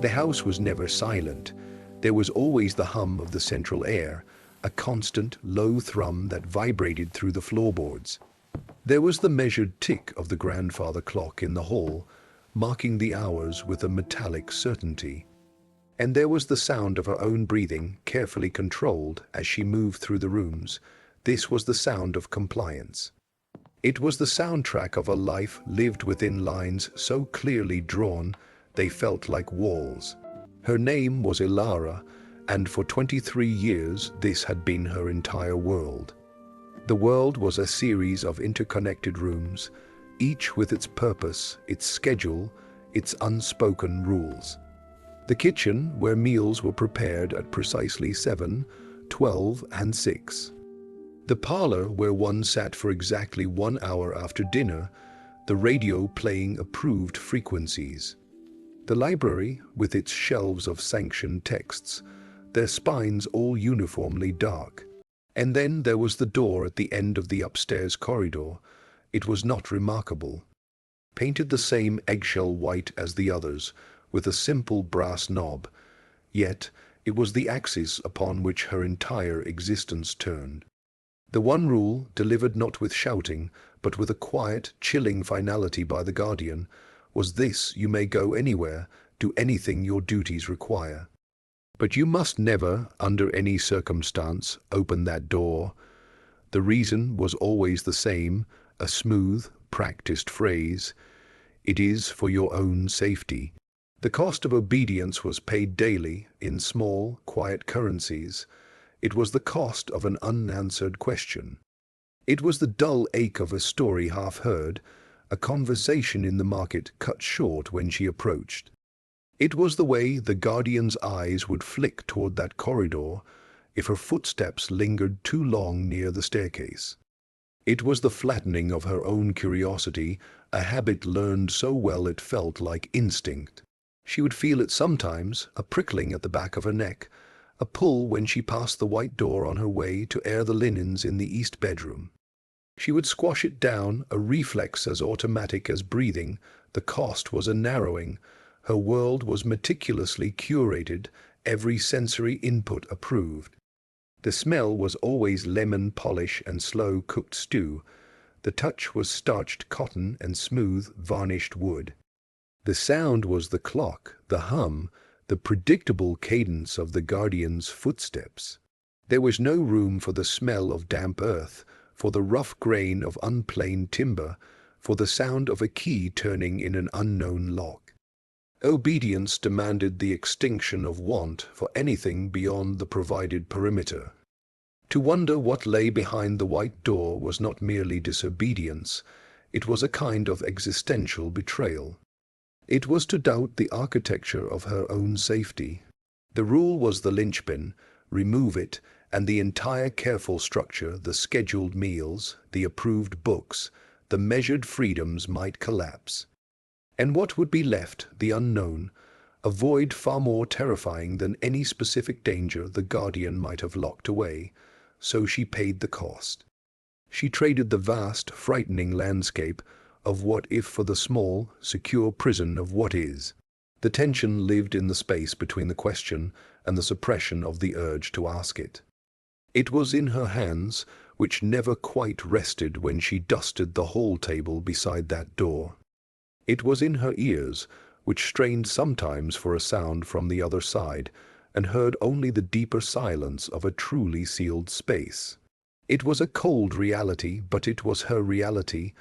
The house was never silent. There was always the hum of the central air, a constant, low thrum that vibrated through the floorboards. There was the measured tick of the grandfather clock in the hall, marking the hours with a metallic certainty. And there was the sound of her own breathing, carefully controlled as she moved through the rooms. This was the sound of compliance. It was the soundtrack of a life lived within lines so clearly drawn they felt like walls. Her name was Ilara, and for 23 years this had been her entire world. The world was a series of interconnected rooms, each with its purpose, its schedule, its unspoken rules. The kitchen, where meals were prepared at precisely 7, 12, and 6. The parlor, where one sat for exactly 1 hour after dinner, the radio playing approved frequencies. The library, with its shelves of sanctioned texts, their spines all uniformly dark. And then there was the door at the end of the upstairs corridor. It was not remarkable. Painted the same eggshell white as the others, with a simple brass knob, yet it was the axis upon which her entire existence turned. The one rule, delivered not with shouting, but with a quiet, chilling finality by the guardian, was this: you may go anywhere, do anything your duties require. But you must never, under any circumstance, open that door. The reason was always the same, a smooth, practiced phrase: it is for your own safety. The cost of obedience was paid daily, in small, quiet currencies. It was the cost of an unanswered question. It was the dull ache of a story half heard, a conversation in the market cut short when she approached. It was the way the guardian's eyes would flick toward that corridor if her footsteps lingered too long near the staircase. It was the flattening of her own curiosity, a habit learned so well it felt like instinct. She would feel it sometimes, a prickling at the back of her neck, a pull when she passed the white door on her way to air the linens in the east bedroom. She would squash it down, a reflex as automatic as breathing. The cost was a narrowing. Her world was meticulously curated, every sensory input approved. The smell was always lemon polish and slow-cooked stew. The touch was starched cotton and smooth, varnished wood. The sound was the clock, the hum, the predictable cadence of the guardian's footsteps. There was no room for the smell of damp earth, for the rough grain of unplaned timber, for the sound of a key turning in an unknown lock. Obedience demanded the extinction of want for anything beyond the provided perimeter. To wonder what lay behind the white door was not merely disobedience, it was a kind of existential betrayal. It was to doubt the architecture of her own safety. The rule was the linchpin: remove it, and the entire careful structure, the scheduled meals, the approved books, the measured freedoms might collapse. And what would be left? The unknown, a void far more terrifying than any specific danger the guardian might have locked away. So she paid the cost. She traded the vast, frightening landscape of what if for the small, secure prison of what is. The tension lived in the space between the question and the suppression of the urge to ask it. It was in her hands, which never quite rested when she dusted the hall table beside that door. It was in her ears, which strained sometimes for a sound from the other side, and heard only the deeper silence of a truly sealed space. It was a cold reality, but it was her reality.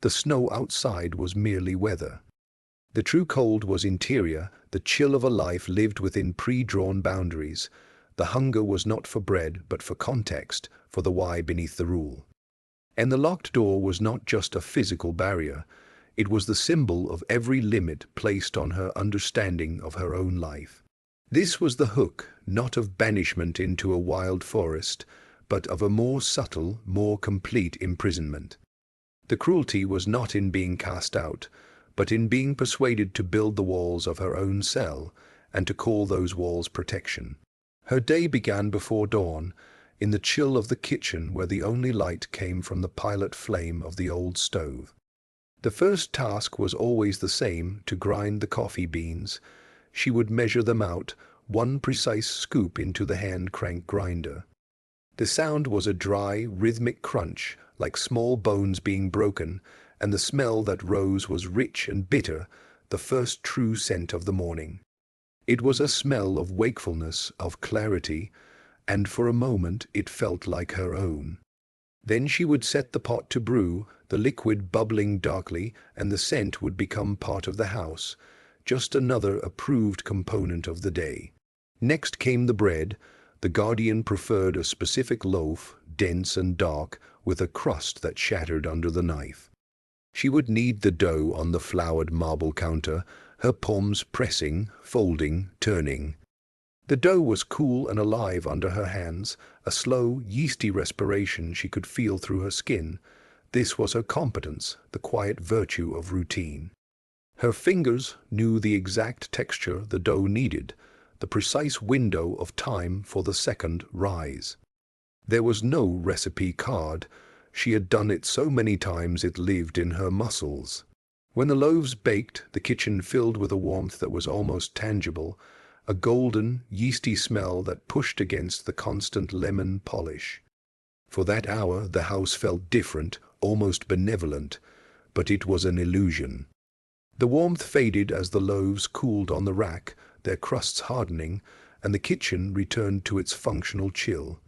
The snow outside was merely weather. The true cold was interior, the chill of a life lived within pre-drawn boundaries. The hunger was not for bread, but for context, for the why beneath the rule. And the locked door was not just a physical barrier. It was the symbol of every limit placed on her understanding of her own life. This was the hook, not of banishment into a wild forest, but of a more subtle, more complete imprisonment. The cruelty was not in being cast out, but in being persuaded to build the walls of her own cell, and to call those walls protection. Her day began before dawn, in the chill of the kitchen where the only light came from the pilot flame of the old stove. The first task was always the same: to grind the coffee beans. She would measure them out, one precise scoop into the hand crank grinder. The sound was a dry, rhythmic crunch, like small bones being broken, and the smell that rose was rich and bitter, the first true scent of the morning. It was a smell of wakefulness, of clarity, and for a moment it felt like her own. Then she would set the pot to brew, the liquid bubbling darkly, and the scent would become part of the house, just another approved component of the day. Next came the bread. The guardian preferred a specific loaf, dense and dark, with a crust that shattered under the knife. She would knead the dough on the flowered marble counter, her palms pressing, folding, turning. The dough was cool and alive under her hands, a slow, yeasty respiration she could feel through her skin. This was her competence, the quiet virtue of routine. Her fingers knew the exact texture the dough needed, the precise window of time for the second rise. There was no recipe card. She had done it so many times it lived in her muscles. When the loaves baked, the kitchen filled with a warmth that was almost tangible, a golden, yeasty smell that pushed against the constant lemon polish. For that hour the house felt different, almost benevolent, but it was an illusion. The warmth faded as the loaves cooled on the rack, their crusts hardening, and the kitchen returned to its functional chill.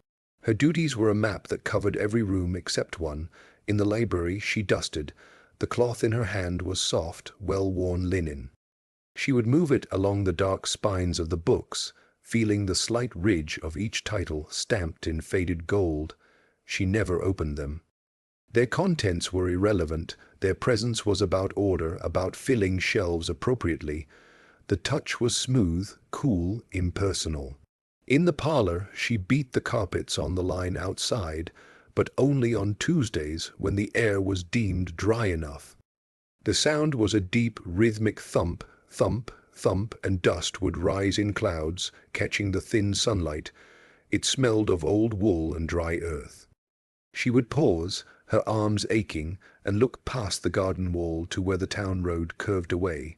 Her duties were a map that covered every room except one. In the library she dusted. The cloth in her hand was soft, well-worn linen. She would move it along the dark spines of the books, feeling the slight ridge of each title stamped in faded gold. She never opened them. Their contents were irrelevant. Their presence was about order, about filling shelves appropriately. The touch was smooth, cool, impersonal. In the parlor, she beat the carpets on the line outside, but only on Tuesdays when the air was deemed dry enough. The sound was a deep, rhythmic thump, thump, thump, and dust would rise in clouds, catching the thin sunlight. It smelled of old wool and dry earth. She would pause, her arms aching, and look past the garden wall to where the town road curved away.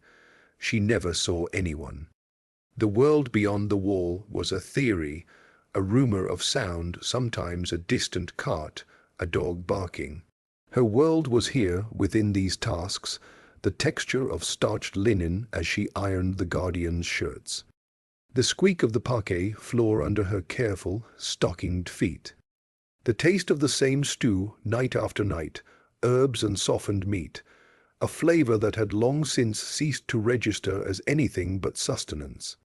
She never saw anyone. The world beyond the wall was a theory, a rumor of sound, sometimes a distant cart, a dog barking. Her world was here, within these tasks, the texture of starched linen as she ironed the guardian's shirts, the squeak of the parquet floor under her careful, stockinged feet, the taste of the same stew night after night, herbs and softened meat, a flavor that had long since ceased to register as anything but sustenance.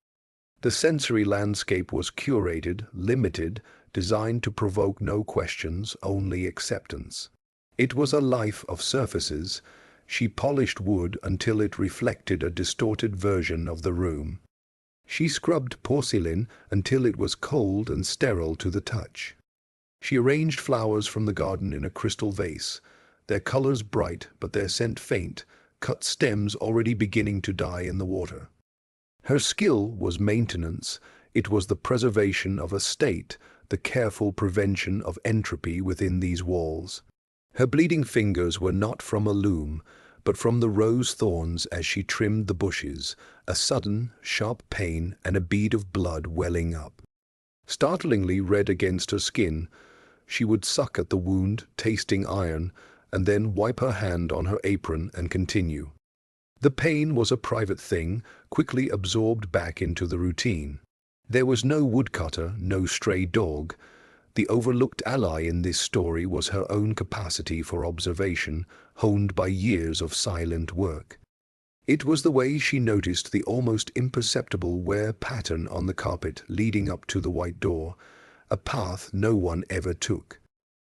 The sensory landscape was curated, limited, designed to provoke no questions, only acceptance. It was a life of surfaces. She polished wood until it reflected a distorted version of the room. She scrubbed porcelain until it was cold and sterile to the touch. She arranged flowers from the garden in a crystal vase, their colors bright but their scent faint, cut stems already beginning to die in the water. Her skill was maintenance. It was the preservation of a state, the careful prevention of entropy within these walls. Her bleeding fingers were not from a loom, but from the rose thorns as she trimmed the bushes, a sudden, sharp pain and a bead of blood welling up. Startlingly red against her skin, she would suck at the wound, tasting iron, and then wipe her hand on her apron and continue. The pain was a private thing, quickly absorbed back into the routine. There was no woodcutter, no stray dog. The overlooked ally in this story was her own capacity for observation, honed by years of silent work. It was the way she noticed the almost imperceptible wear pattern on the carpet leading up to the white door, a path no one ever took.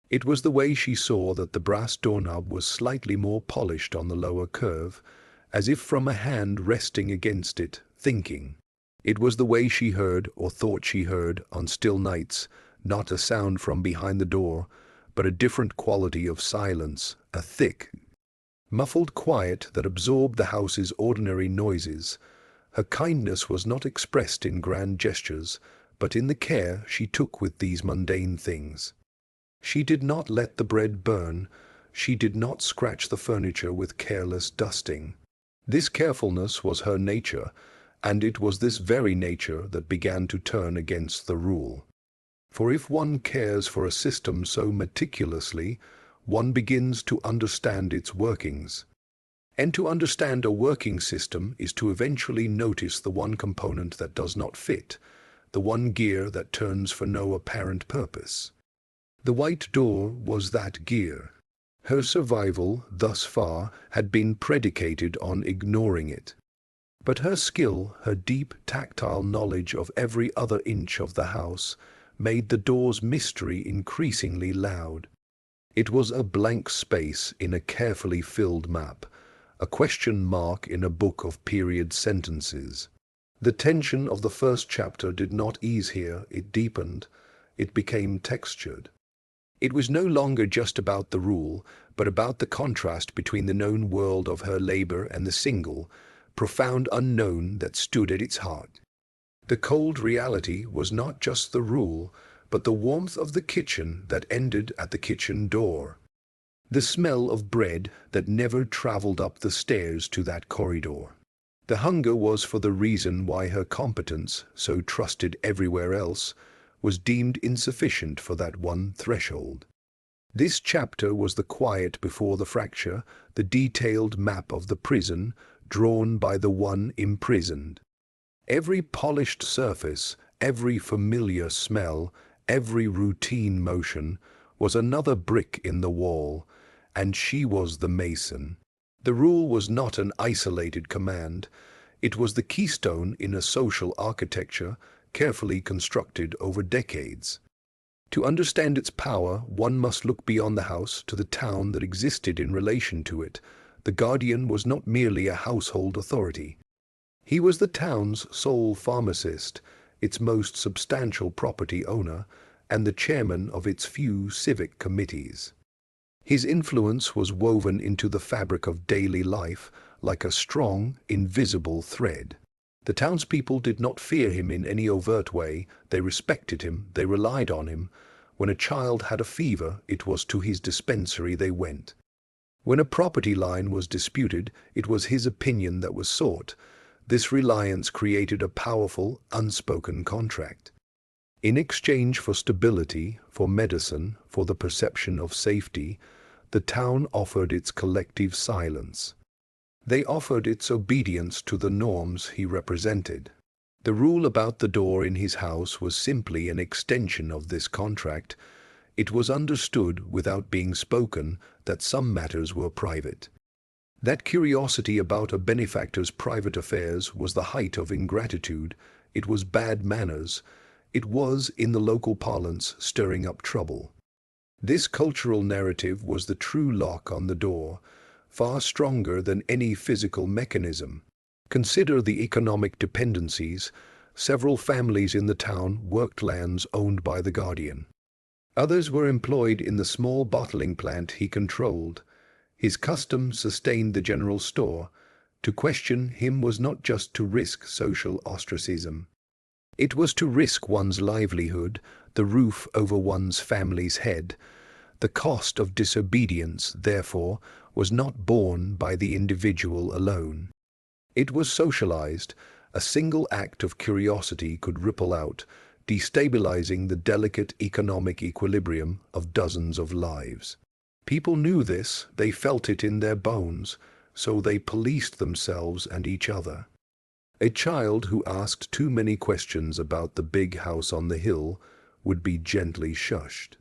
It was the way she saw that the brass doorknob was slightly more polished on the lower curve, as if from a hand resting against it, thinking. It was the way she heard, or thought she heard, on still nights, not a sound from behind the door, but a different quality of silence, a thick, muffled quiet that absorbed the house's ordinary noises. Her kindness was not expressed in grand gestures, but in the care she took with these mundane things. She did not let the bread burn. She did not scratch the furniture with careless dusting. This carefulness was her nature, And it was this very nature that began to turn against the rule. For if one cares for a system so meticulously, one begins to understand its workings. And to understand a working system is to eventually notice the one component that does not fit, the one gear that turns for no apparent purpose. The white door was that gear. Her survival, thus far, had been predicated on ignoring it. But her skill, her deep tactile knowledge of every other inch of the house, made the door's mystery increasingly loud. It was a blank space in a carefully filled map, a question mark in a book of period sentences. The tension of the first chapter did not ease here, it deepened, it became textured. It was no longer just about the rule, but about the contrast between the known world of her labor and the single, profound unknown that stood at its heart. The cold reality was not just the rule, but the warmth of the kitchen that ended at the kitchen door. The smell of bread that never traveled up the stairs to that corridor. The hunger was for the reason why her competence, so trusted everywhere else, was deemed insufficient for that one threshold. This chapter was the quiet before the fracture, the detailed map of the prison, drawn by the one imprisoned. Every polished surface, every familiar smell, every routine motion, was another brick in the wall, and she was the mason. The rule was not an isolated command. It was the keystone in a social architecture carefully constructed over decades. To understand its power, one must look beyond the house to the town that existed in relation to it. The guardian was not merely a household authority. He was the town's sole pharmacist, its most substantial property owner, and the chairman of its few civic committees. His influence was woven into the fabric of daily life like a strong, invisible thread. The townspeople did not fear him in any overt way. They respected him, they relied on him. When a child had a fever, it was to his dispensary they went. When a property line was disputed, it was his opinion that was sought. This reliance created a powerful, unspoken contract. In exchange for stability, for medicine, for the perception of safety, the town offered its collective silence. They offered its obedience to the norms he represented. The rule about the door in his house was simply an extension of this contract. It was understood, without being spoken, that some matters were private. That curiosity about a benefactor's private affairs was the height of ingratitude. It was bad manners. It was, in the local parlance, stirring up trouble. This cultural narrative was the true lock on the door, far stronger than any physical mechanism. Consider the economic dependencies. Several families in the town worked lands owned by the guardian. Others were employed in the small bottling plant he controlled. His custom sustained the general store. To question him was not just to risk social ostracism. It was to risk one's livelihood, the roof over one's family's head. The cost of disobedience, therefore, was not borne by the individual alone. It was socialized. A single act of curiosity could ripple out, destabilizing the delicate economic equilibrium of dozens of lives. People knew this, they felt it in their bones, so they policed themselves and each other. A child who asked too many questions about the big house on the hill would be gently shushed.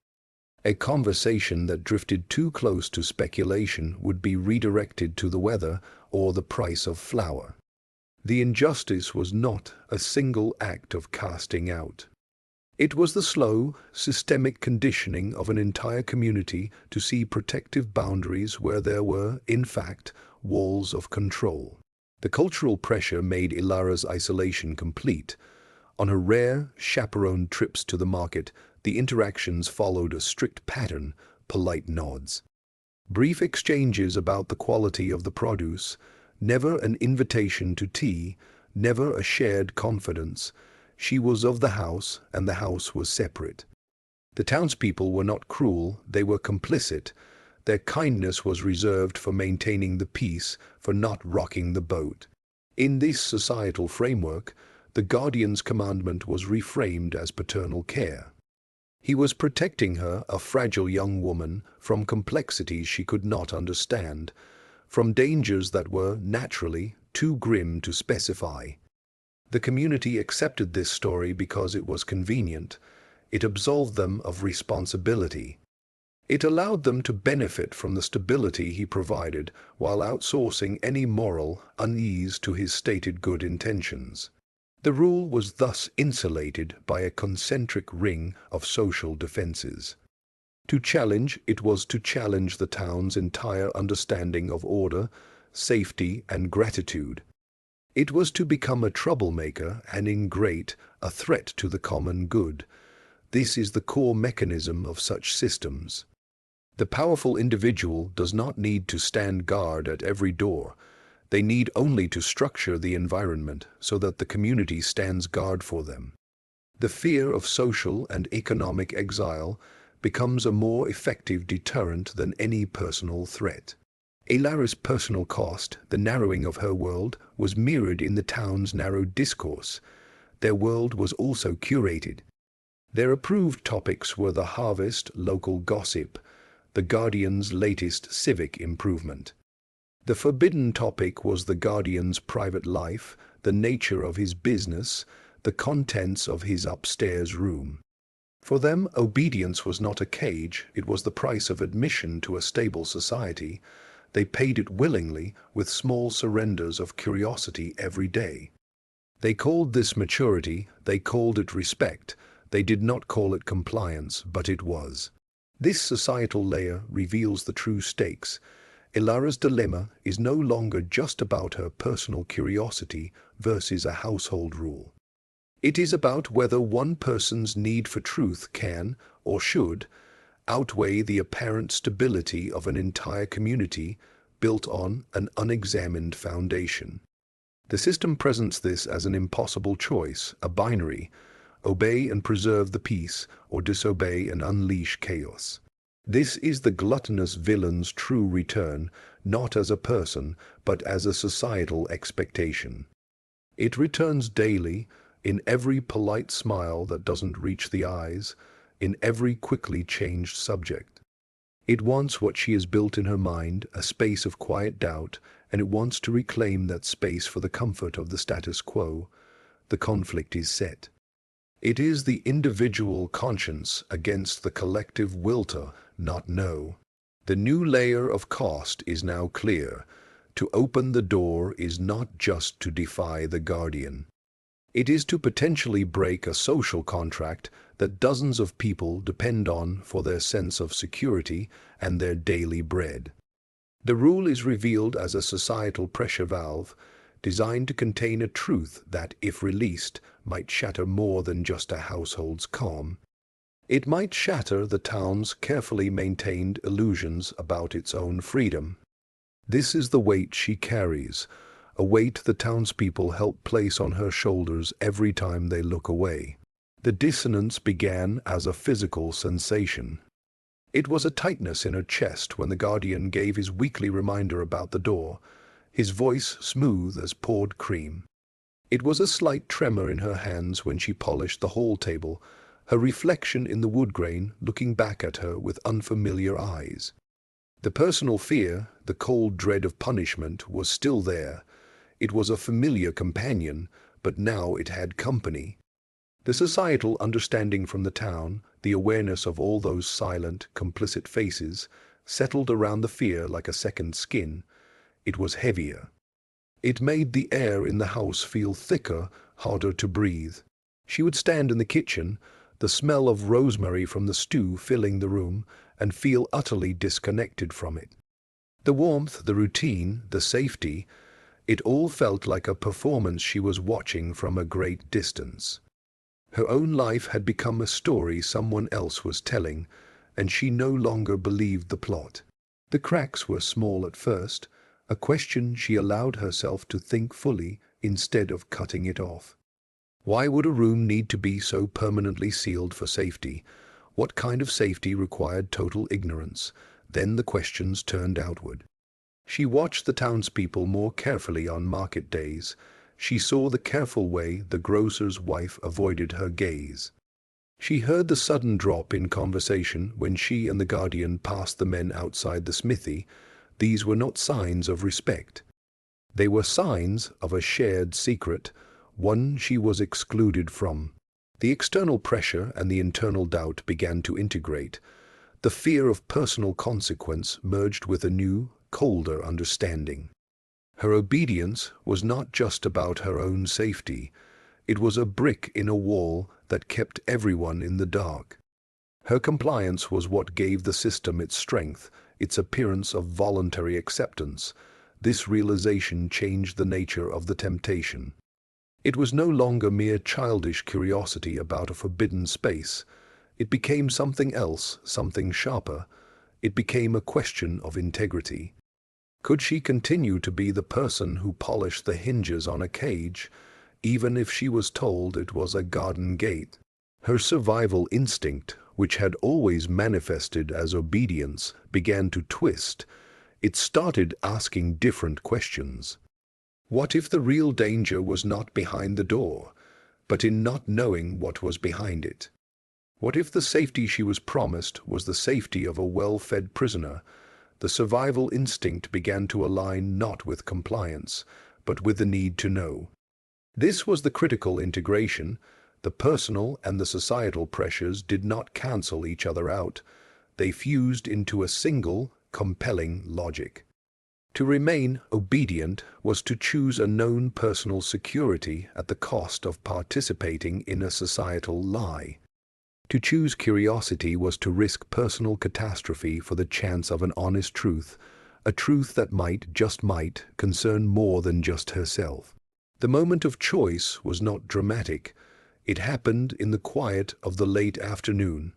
A conversation that drifted too close to speculation would be redirected to the weather or the price of flour. The injustice was not a single act of casting out. It was the slow, systemic conditioning of an entire community to see protective boundaries where there were, in fact, walls of control. The cultural pressure made Ilara's isolation complete. On her rare, chaperoned trips to the market, the interactions followed a strict pattern: polite nods, brief exchanges about the quality of the produce, never an invitation to tea, never a shared confidence. She was of the house, and the house was separate. The townspeople were not cruel, they were complicit. Their kindness was reserved for maintaining the peace, for not rocking the boat. In this societal framework, the guardian's commandment was reframed as paternal care. He was protecting her, a fragile young woman, from complexities she could not understand, from dangers that were, naturally, too grim to specify. The community accepted this story because it was convenient. It absolved them of responsibility. It allowed them to benefit from the stability he provided while outsourcing any moral unease to his stated good intentions. The rule was thus insulated by a concentric ring of social defenses. To challenge it was to challenge the town's entire understanding of order, safety, and gratitude. It was to become a troublemaker and ingrate, a threat to the common good. This is the core mechanism of such systems. The powerful individual does not need to stand guard at every door. They need only to structure the environment so that the community stands guard for them. The fear of social and economic exile becomes a more effective deterrent than any personal threat. Ilara's personal cost, the narrowing of her world, was mirrored in the town's narrowed discourse. Their world was also curated. Their approved topics were the harvest, local gossip, the Guardian's latest civic improvement. The forbidden topic was the Guardian's private life, the nature of his business, the contents of his upstairs room. For them, obedience was not a cage, it was the price of admission to a stable society. They paid it willingly, with small surrenders of curiosity every day. They called this maturity, they called it respect, they did not call it compliance, but it was. This societal layer reveals the true stakes. Ilara's dilemma is no longer just about her personal curiosity versus a household rule. It is about whether one person's need for truth can, or should, outweigh the apparent stability of an entire community built on an unexamined foundation. The system presents this as an impossible choice, a binary: obey and preserve the peace, or disobey and unleash chaos. This is the gluttonous villain's true return, not as a person, but as a societal expectation. It returns daily, in every polite smile that doesn't reach the eyes, in every quickly changed subject. It wants what she has built in her mind, a space of quiet doubt, and it wants to reclaim that space for the comfort of the status quo. The conflict is set. It is the individual conscience against the collective will to not know. The new layer of cost is now clear. To open the door is not just to defy the guardian. It is to potentially break a social contract that dozens of people depend on for their sense of security and their daily bread. The rule is revealed as a societal pressure valve, designed to contain a truth that, if released, might shatter more than just a household's calm. It might shatter the town's carefully maintained illusions about its own freedom. This is the weight she carries, a weight the townspeople help place on her shoulders every time they look away. The dissonance began as a physical sensation. It was a tightness in her chest when the guardian gave his weekly reminder about the door, his voice smooth as poured cream. It was a slight tremor in her hands when she polished the hall table, her reflection in the wood grain looking back at her with unfamiliar eyes. The personal fear, the cold dread of punishment, was still there. It was a familiar companion, but now it had company. The societal understanding from the town, the awareness of all those silent, complicit faces, settled around the fear like a second skin. It was heavier. It made the air in the house feel thicker, harder to breathe. She would stand in the kitchen, the smell of rosemary from the stew filling the room, and feel utterly disconnected from it. The warmth, the routine, the safety, it all felt like a performance she was watching from a great distance. Her own life had become a story someone else was telling, and she no longer believed the plot. The cracks were small at first, a question she allowed herself to think fully instead of cutting it off. Why would a room need to be so permanently sealed for safety? What kind of safety required total ignorance? Then the questions turned outward. She watched the townspeople more carefully on market days. She saw the careful way the grocer's wife avoided her gaze. She heard the sudden drop in conversation when she and the guardian passed the men outside the smithy. These were not signs of respect. They were signs of a shared secret, one she was excluded from. The external pressure and the internal doubt began to integrate. The fear of personal consequence merged with a new, colder understanding. Her obedience was not just about her own safety. It was a brick in a wall that kept everyone in the dark. Her compliance was what gave the system its strength, its appearance of voluntary acceptance. This realization changed the nature of the temptation. It was no longer mere childish curiosity about a forbidden space. It became something else, something sharper. It became a question of integrity. Could she continue to be the person who polished the hinges on a cage, even if she was told it was a garden gate? Her survival instinct, which had always manifested as obedience, began to twist. It started asking different questions. What if the real danger was not behind the door, but in not knowing what was behind it? What if the safety she was promised was the safety of a well-fed prisoner? The survival instinct began to align not with compliance, but with the need to know. This was the critical integration. The personal and the societal pressures did not cancel each other out. They fused into a single, compelling logic. To remain obedient was to choose a known personal security at the cost of participating in a societal lie. To choose curiosity was to risk personal catastrophe for the chance of an honest truth, a truth that might, just might, concern more than just herself. The moment of choice was not dramatic. It happened in the quiet of the late afternoon.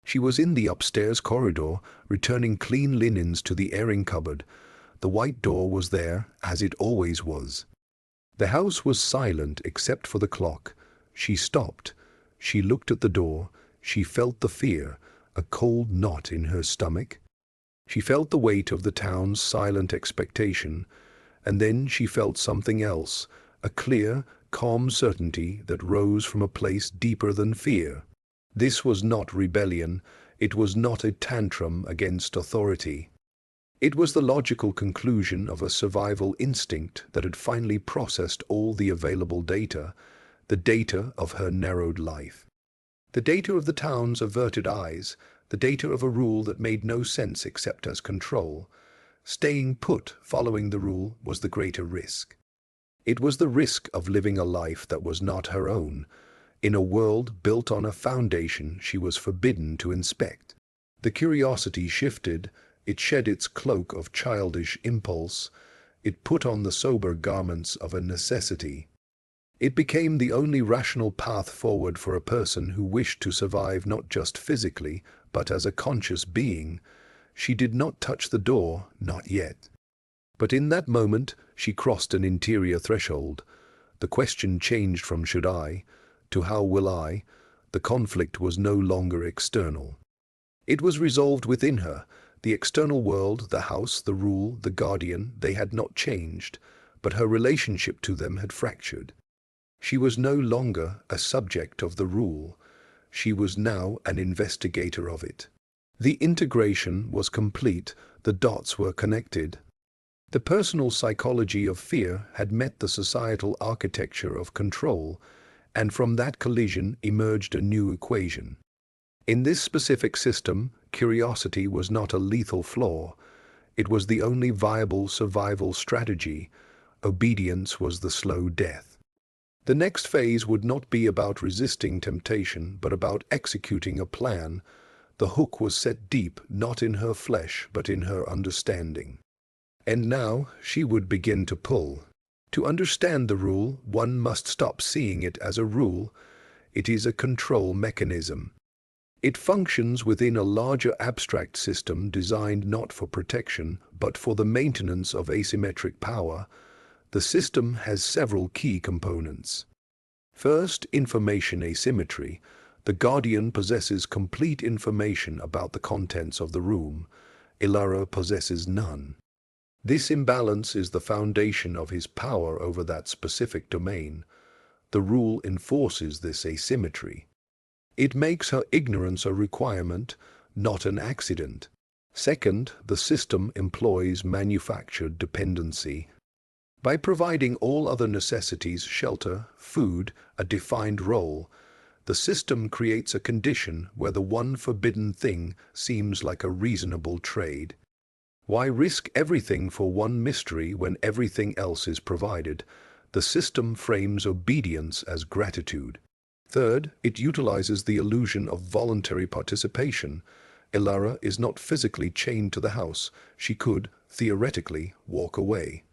She was in the upstairs corridor, returning clean linens to the airing cupboard. The white door was there, as it always was. The house was silent except for the clock. She stopped. She looked at the door. She felt the fear, a cold knot in her stomach. She felt the weight of the town's silent expectation. And then she felt something else, a clear, calm certainty that rose from a place deeper than fear. This was not rebellion. It was not a tantrum against authority. It was the logical conclusion of a survival instinct that had finally processed all the available data, the data of her narrowed life. The data of the town's averted eyes, the data of a rule that made no sense except as control. Staying put, following the rule, was the greater risk. It was the risk of living a life that was not her own, in a world built on a foundation she was forbidden to inspect. The curiosity shifted. It shed its cloak of childish impulse. It put on the sober garments of a necessity. It became the only rational path forward for a person who wished to survive not just physically, but as a conscious being. She did not touch the door, not yet. But in that moment, she crossed an interior threshold. The question changed from "should I?" to "how will I?" The conflict was no longer external. It was resolved within her. The external world, the house, the rule, the guardian, they had not changed, but her relationship to them had fractured. She was no longer a subject of the rule. She was now an investigator of it. The integration was complete. The dots were connected. The personal psychology of fear had met the societal architecture of control, and from that collision emerged a new equation. In this specific system, curiosity was not a lethal flaw. It was the only viable survival strategy. Obedience was the slow death. The next phase would not be about resisting temptation, but about executing a plan. The hook was set deep, not in her flesh, but in her understanding. And now she would begin to pull. To understand the rule, one must stop seeing it as a rule. It is a control mechanism. It functions within a larger abstract system designed not for protection, but for the maintenance of asymmetric power. The system has several key components. First, information asymmetry. The guardian possesses complete information about the contents of the room. Ilara possesses none. This imbalance is the foundation of his power over that specific domain. The rule enforces this asymmetry. It makes her ignorance a requirement, not an accident. Second, the system employs manufactured dependency. By providing all other necessities, shelter, food, a defined role, the system creates a condition where the one forbidden thing seems like a reasonable trade. Why risk everything for one mystery when everything else is provided? The system frames obedience as gratitude. Third, it utilizes the illusion of voluntary participation. Elara is not physically chained to the house. She could, theoretically, walk away.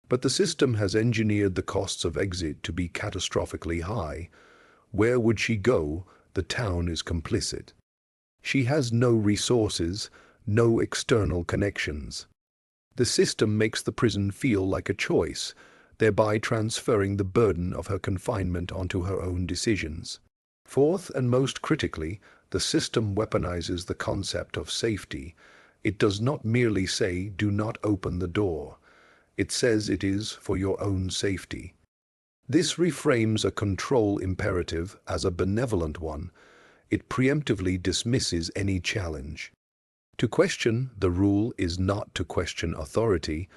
But the system has engineered the costs of exit to be catastrophically high. Where would she go? The town is complicit. She has no resources, no external connections. The system makes the prison feel like a choice, thereby transferring the burden of her confinement onto her own decisions. Fourth, and most critically, the system weaponizes the concept of safety. It does not merely say, "Do not open the door." It says it is for your own safety. This reframes a control imperative as a benevolent one. It preemptively dismisses any challenge. To question the rule is not to question authority,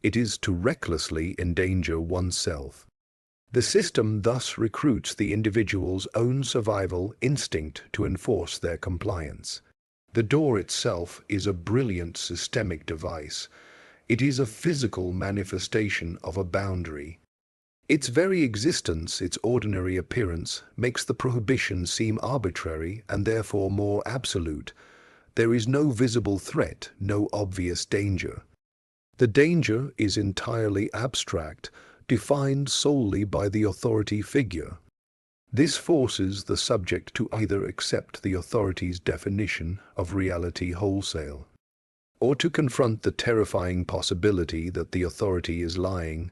it is to recklessly endanger oneself. The system thus recruits the individual's own survival instinct to enforce their compliance. The door itself is a brilliant systemic device. It is a physical manifestation of a boundary. Its very existence, its ordinary appearance, makes the prohibition seem arbitrary and therefore more absolute. There is no visible threat, no obvious danger. The danger is entirely abstract, defined solely by the authority figure. This forces the subject to either accept the authority's definition of reality wholesale, or to confront the terrifying possibility that the authority is lying.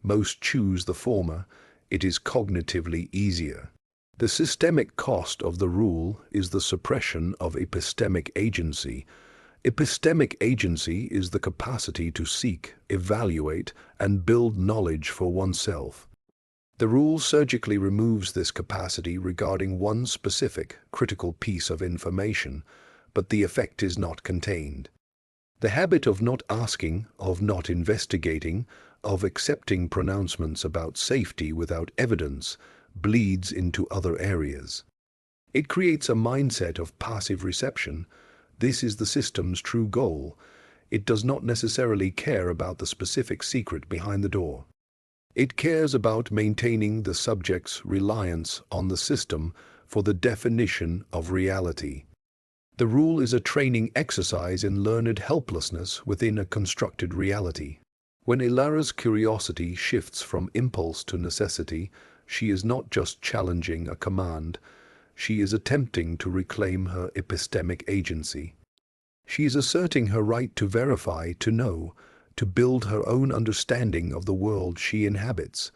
Most choose the former. It is cognitively easier. The systemic cost of the rule is the suppression of epistemic agency. Epistemic agency is the capacity to seek, evaluate, and build knowledge for oneself. The rule surgically removes this capacity regarding one specific, critical piece of information, but the effect is not contained. The habit of not asking, of not investigating, of accepting pronouncements about safety without evidence bleeds into other areas. It creates a mindset of passive reception. This is the system's true goal. It does not necessarily care about the specific secret behind the door. It cares about maintaining the subject's reliance on the system for the definition of reality. The rule is a training exercise in learned helplessness within a constructed reality. When Elara's curiosity shifts from impulse to necessity, she is not just challenging a command, she is attempting to reclaim her epistemic agency. She is asserting her right to verify, to know, to build her own understanding of the world she inhabits.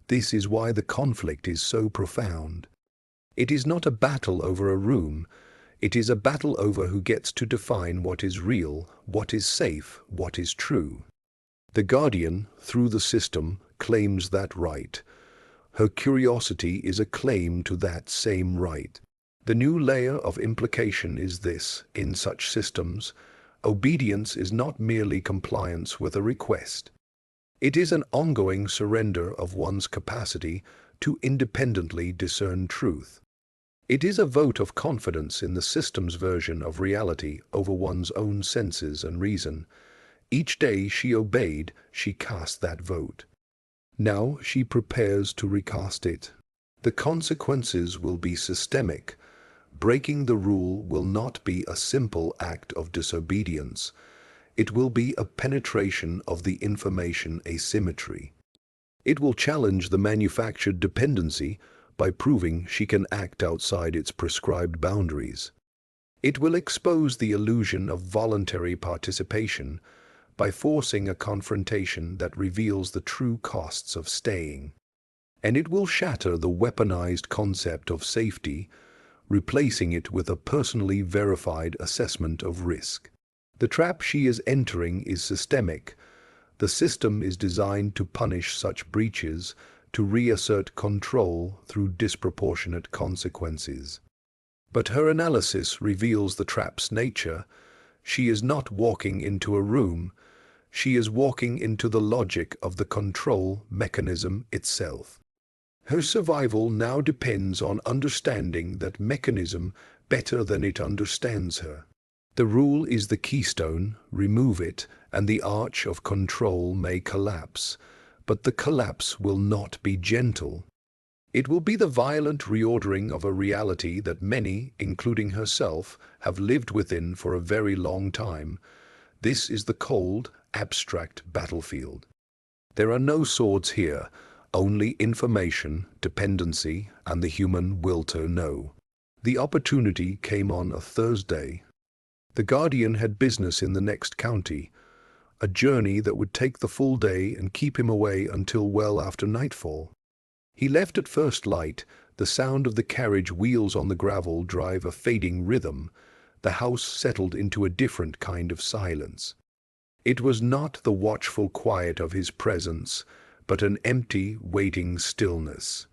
This is why the conflict is so profound. It is not a battle over a room, it is a battle over who gets to define what is real, what is safe, what is true. The guardian, through the system, claims that right. Her curiosity is a claim to that same right. The new layer of implication is this: in such systems, obedience is not merely compliance with a request. It is an ongoing surrender of one's capacity to independently discern truth. It is a vote of confidence in the system's version of reality over one's own senses and reason. Each day she obeyed, she cast that vote. Now she prepares to recast it. The consequences will be systemic. Breaking the rule will not be a simple act of disobedience. It will be a penetration of the information asymmetry. It will challenge the manufactured dependency by proving she can act outside its prescribed boundaries. It will expose the illusion of voluntary participation by forcing a confrontation that reveals the true costs of staying. And it will shatter the weaponized concept of safety, replacing it with a personally verified assessment of risk. The trap she is entering is systemic. The system is designed to punish such breaches, to reassert control through disproportionate consequences. But her analysis reveals the trap's nature. She is not walking into a room, she is walking into the logic of the control mechanism itself. Her survival now depends on understanding that mechanism better than it understands her. The rule is the keystone, remove it, and the arch of control may collapse, but the collapse will not be gentle. It will be the violent reordering of a reality that many, including herself, have lived within for a very long time. This is the cold, abstract battlefield. There are no swords here, only information, dependency, and the human will to know. The opportunity came on a Thursday. The Guardian had business in the next county, a journey that would take the full day and keep him away until well after nightfall. He left at first light, the sound of the carriage wheels on the gravel drive a fading rhythm. The house settled into a different kind of silence. It was not the watchful quiet of his presence, but an empty, waiting stillness.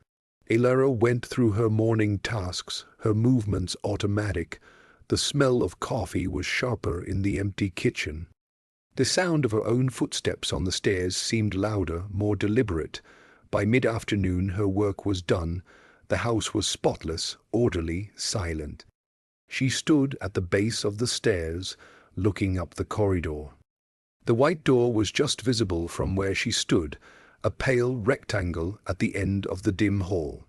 Elara went through her morning tasks, her movements automatic. The smell of coffee was sharper in the empty kitchen. The sound of her own footsteps on the stairs seemed louder, more deliberate. By mid-afternoon her work was done. The house was spotless, orderly, silent. She stood at the base of the stairs, looking up the corridor. The white door was just visible from where she stood, a pale rectangle at the end of the dim hall.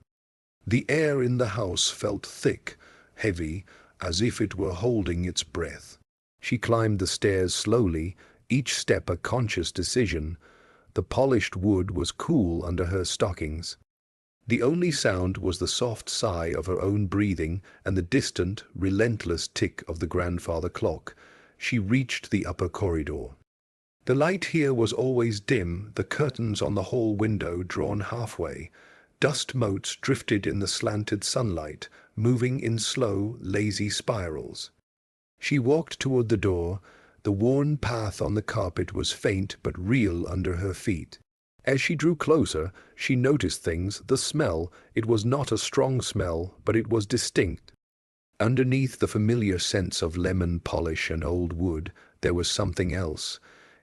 The air in the house felt thick, heavy, as if it were holding its breath. She climbed the stairs slowly, each step a conscious decision. The polished wood was cool under her stockings. The only sound was the soft sigh of her own breathing and the distant, relentless tick of the grandfather clock. She reached the upper corridor. The light here was always dim, the curtains on the hall window drawn halfway. Dust motes drifted in the slanted sunlight, moving in slow, lazy spirals. She walked toward the door. The worn path on the carpet was faint but real under her feet. As she drew closer, she noticed things. The smell, it was not a strong smell, but it was distinct. Underneath the familiar sense of lemon polish and old wood, there was something else.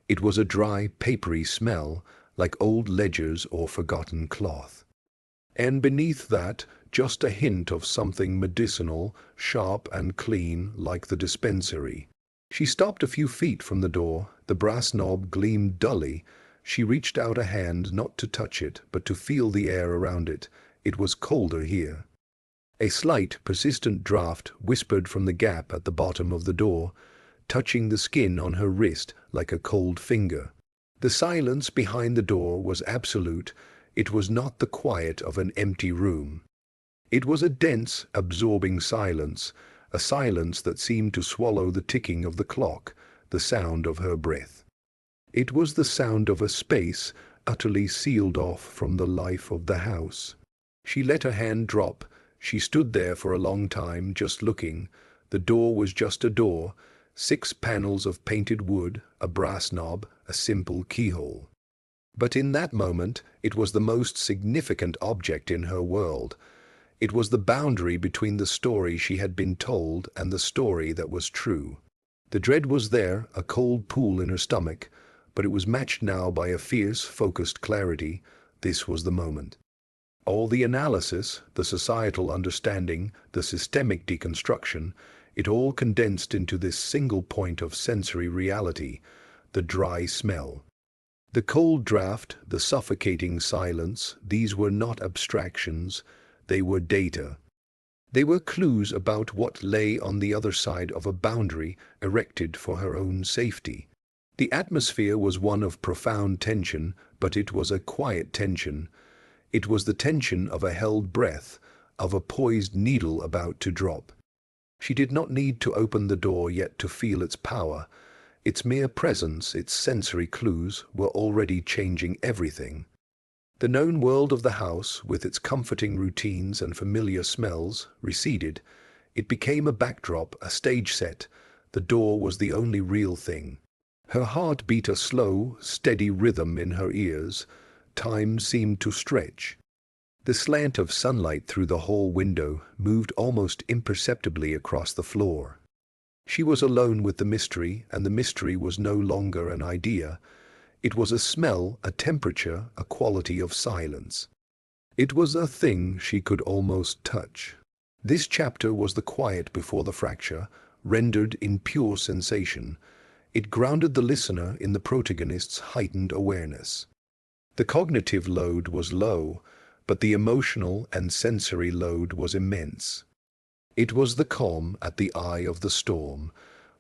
It was a dry, papery smell, like old ledgers or forgotten cloth. And beneath that, just a hint of something medicinal, sharp and clean, like the dispensary. She stopped a few feet from the door. The brass knob gleamed dully. She reached out a hand, not to touch it, but to feel the air around it. It was colder here. A slight, persistent draft whispered from the gap at the bottom of the door, touching the skin on her wrist like a cold finger. The silence behind the door was absolute. It was not the quiet of an empty room. It was a dense, absorbing silence, a silence that seemed to swallow the ticking of the clock, the sound of her breath. It was the sound of a space utterly sealed off from the life of the house. She let her hand drop. She stood there for a long time, just looking. The door was just a door, 6 panels of painted wood, a brass knob, a simple keyhole. But in that moment, it was the most significant object in her world. It was the boundary between the story she had been told and the story that was true. The dread was there, a cold pool in her stomach, but it was matched now by a fierce, focused clarity. This was the moment. All the analysis, the societal understanding, the systemic deconstruction, it all condensed into this single point of sensory reality, the dry smell. The cold draft, the suffocating silence, these were not abstractions, they were data. They were clues about what lay on the other side of a boundary erected for her own safety. The atmosphere was one of profound tension, but it was a quiet tension. It was the tension of a held breath, of a poised needle about to drop. She did not need to open the door yet to feel its power. Its mere presence, its sensory clues, were already changing everything. The known world of the house, with its comforting routines and familiar smells, receded. It became a backdrop, a stage set. The door was the only real thing. Her heart beat a slow, steady rhythm in her ears. Time seemed to stretch. The slant of sunlight through the hall window moved almost imperceptibly across the floor. She was alone with the mystery, and the mystery was no longer an idea. It was a smell, a temperature, a quality of silence. It was a thing she could almost touch. This chapter was the quiet before the fracture, rendered in pure sensation. It grounded the listener in the protagonist's heightened awareness. The cognitive load was low, but the emotional and sensory load was immense. It was the calm at the eye of the storm,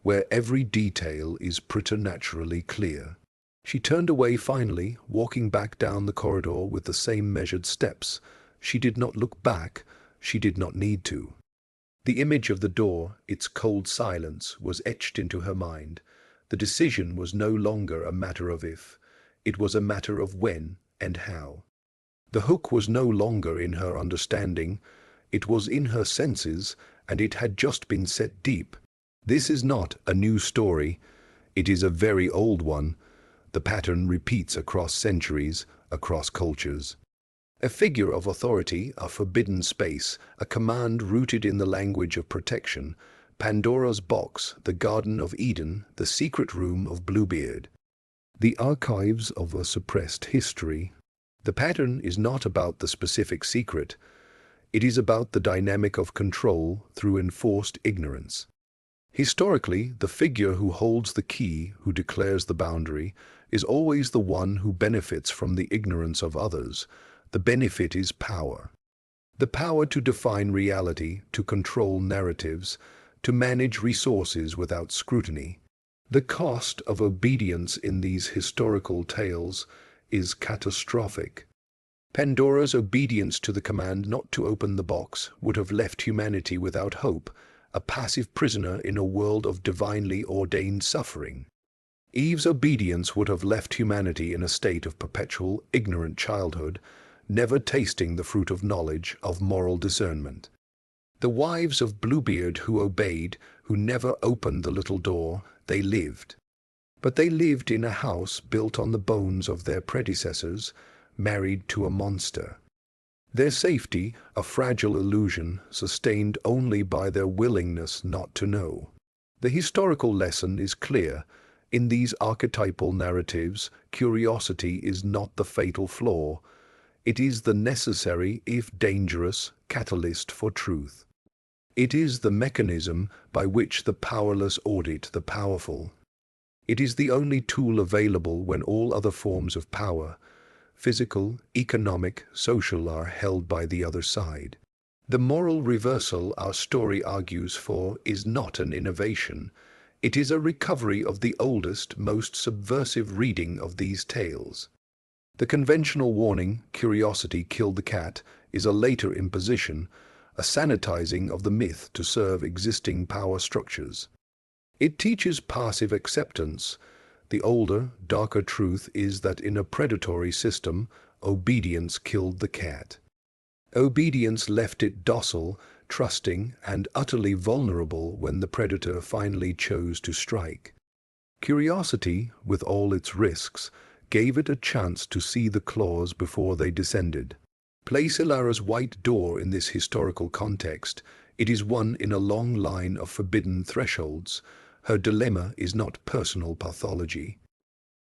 where every detail is preternaturally clear. She turned away finally, walking back down the corridor with the same measured steps. She did not look back. She did not need to. The image of the door, its cold silence, was etched into her mind. The decision was no longer a matter of if. It was a matter of when and how. The hook was no longer in her understanding. It was in her senses, and it had just been set deep. This is not a new story. It is a very old one. The pattern repeats across centuries, across cultures. A figure of authority, a forbidden space, a command rooted in the language of protection, Pandora's box, the Garden of Eden, the secret room of Bluebeard. The archives of a suppressed history. The pattern is not about the specific secret. It is about the dynamic of control through enforced ignorance. Historically, the figure who holds the key, who declares the boundary, is always the one who benefits from the ignorance of others. The benefit is power. The power to define reality, to control narratives, to manage resources without scrutiny. The cost of obedience in these historical tales is catastrophic. Pandora's obedience to the command not to open the box would have left humanity without hope, a passive prisoner in a world of divinely ordained suffering. Eve's obedience would have left humanity in a state of perpetual, ignorant childhood, never tasting the fruit of knowledge, of moral discernment. The wives of Bluebeard who obeyed, who never opened the little door, they lived. But they lived in a house built on the bones of their predecessors, married to a monster. Their safety, a fragile illusion, sustained only by their willingness not to know. The historical lesson is clear. In these archetypal narratives, curiosity is not the fatal flaw. It is the necessary, if dangerous, catalyst for truth. It is the mechanism by which the powerless audit the powerful. It is the only tool available when all other forms of power, physical, economic, social, are held by the other side. The moral reversal our story argues for is not an innovation. It is a recovery of the oldest, most subversive reading of these tales. The conventional warning, curiosity killed the cat, is a later imposition, a sanitizing of the myth to serve existing power structures. It teaches passive acceptance. The older, darker truth is that in a predatory system, obedience killed the cat. Obedience left it docile, trusting, and utterly vulnerable when the predator finally chose to strike. Curiosity, with all its risks, gave it a chance to see the claws before they descended. Place Ilara's white door in this historical context. It is one in a long line of forbidden thresholds. Her dilemma is not personal pathology.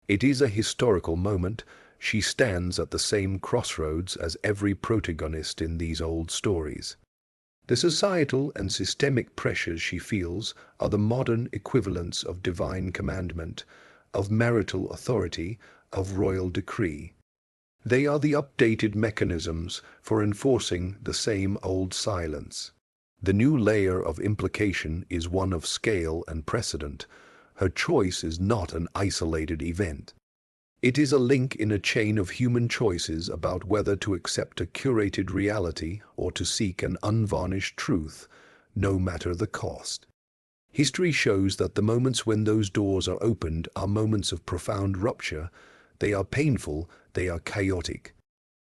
It is a historical moment. She stands at the same crossroads as every protagonist in these old stories. The societal and systemic pressures she feels are the modern equivalents of divine commandment, of marital authority, of royal decree. They are the updated mechanisms for enforcing the same old silence. The new layer of implication is one of scale and precedent. Her choice is not an isolated event. It is a link in a chain of human choices about whether to accept a curated reality or to seek an unvarnished truth, no matter the cost. History shows that the moments when those doors are opened are moments of profound rupture. They are painful, they are chaotic.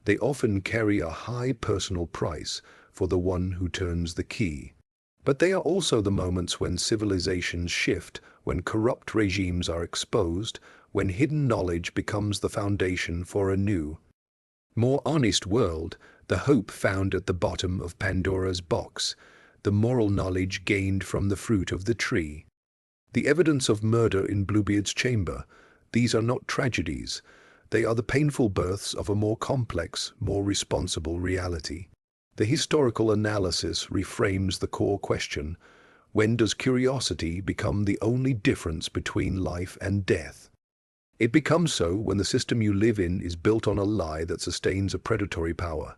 They often carry a high personal price for the one who turns the key. But they are also the moments when civilizations shift, when corrupt regimes are exposed, when hidden knowledge becomes the foundation for a new, more honest world, the hope found at the bottom of Pandora's box, the moral knowledge gained from the fruit of the tree. The evidence of murder in Bluebeard's chamber, these are not tragedies. They are the painful births of a more complex, more responsible reality. The historical analysis reframes the core question: when does curiosity become the only difference between life and death? It becomes so when the system you live in is built on a lie that sustains a predatory power.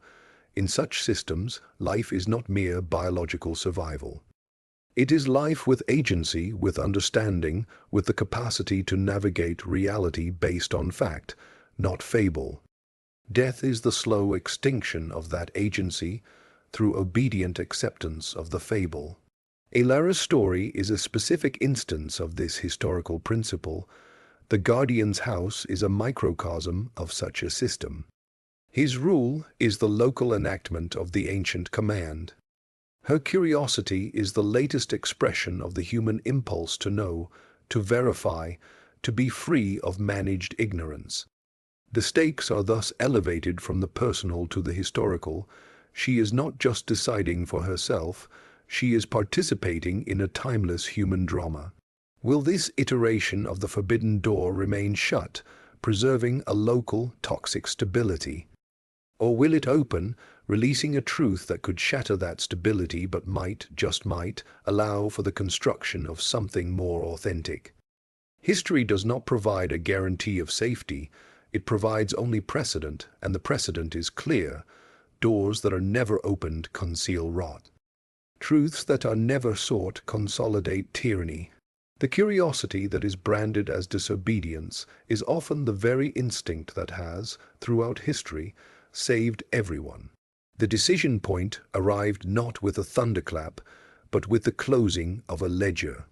In such systems, life is not mere biological survival. It is life with agency, with understanding, with the capacity to navigate reality based on fact, not fable. Death is the slow extinction of that agency through obedient acceptance of the fable. Elara's story is a specific instance of this historical principle. The Guardian's house is a microcosm of such a system. His rule is the local enactment of the ancient command. Her curiosity is the latest expression of the human impulse to know, to verify, to be free of managed ignorance. The stakes are thus elevated from the personal to the historical. She is not just deciding for herself, she is participating in a timeless human drama. Will this iteration of the forbidden door remain shut, preserving a local, toxic stability? Or will it open, releasing a truth that could shatter that stability but might, just might, allow for the construction of something more authentic? History does not provide a guarantee of safety. It provides only precedent, and the precedent is clear. Doors that are never opened conceal rot. Truths that are never sought consolidate tyranny. The curiosity that is branded as disobedience is often the very instinct that has, throughout history, saved everyone. The decision point arrived not with a thunderclap, but with the closing of a ledger.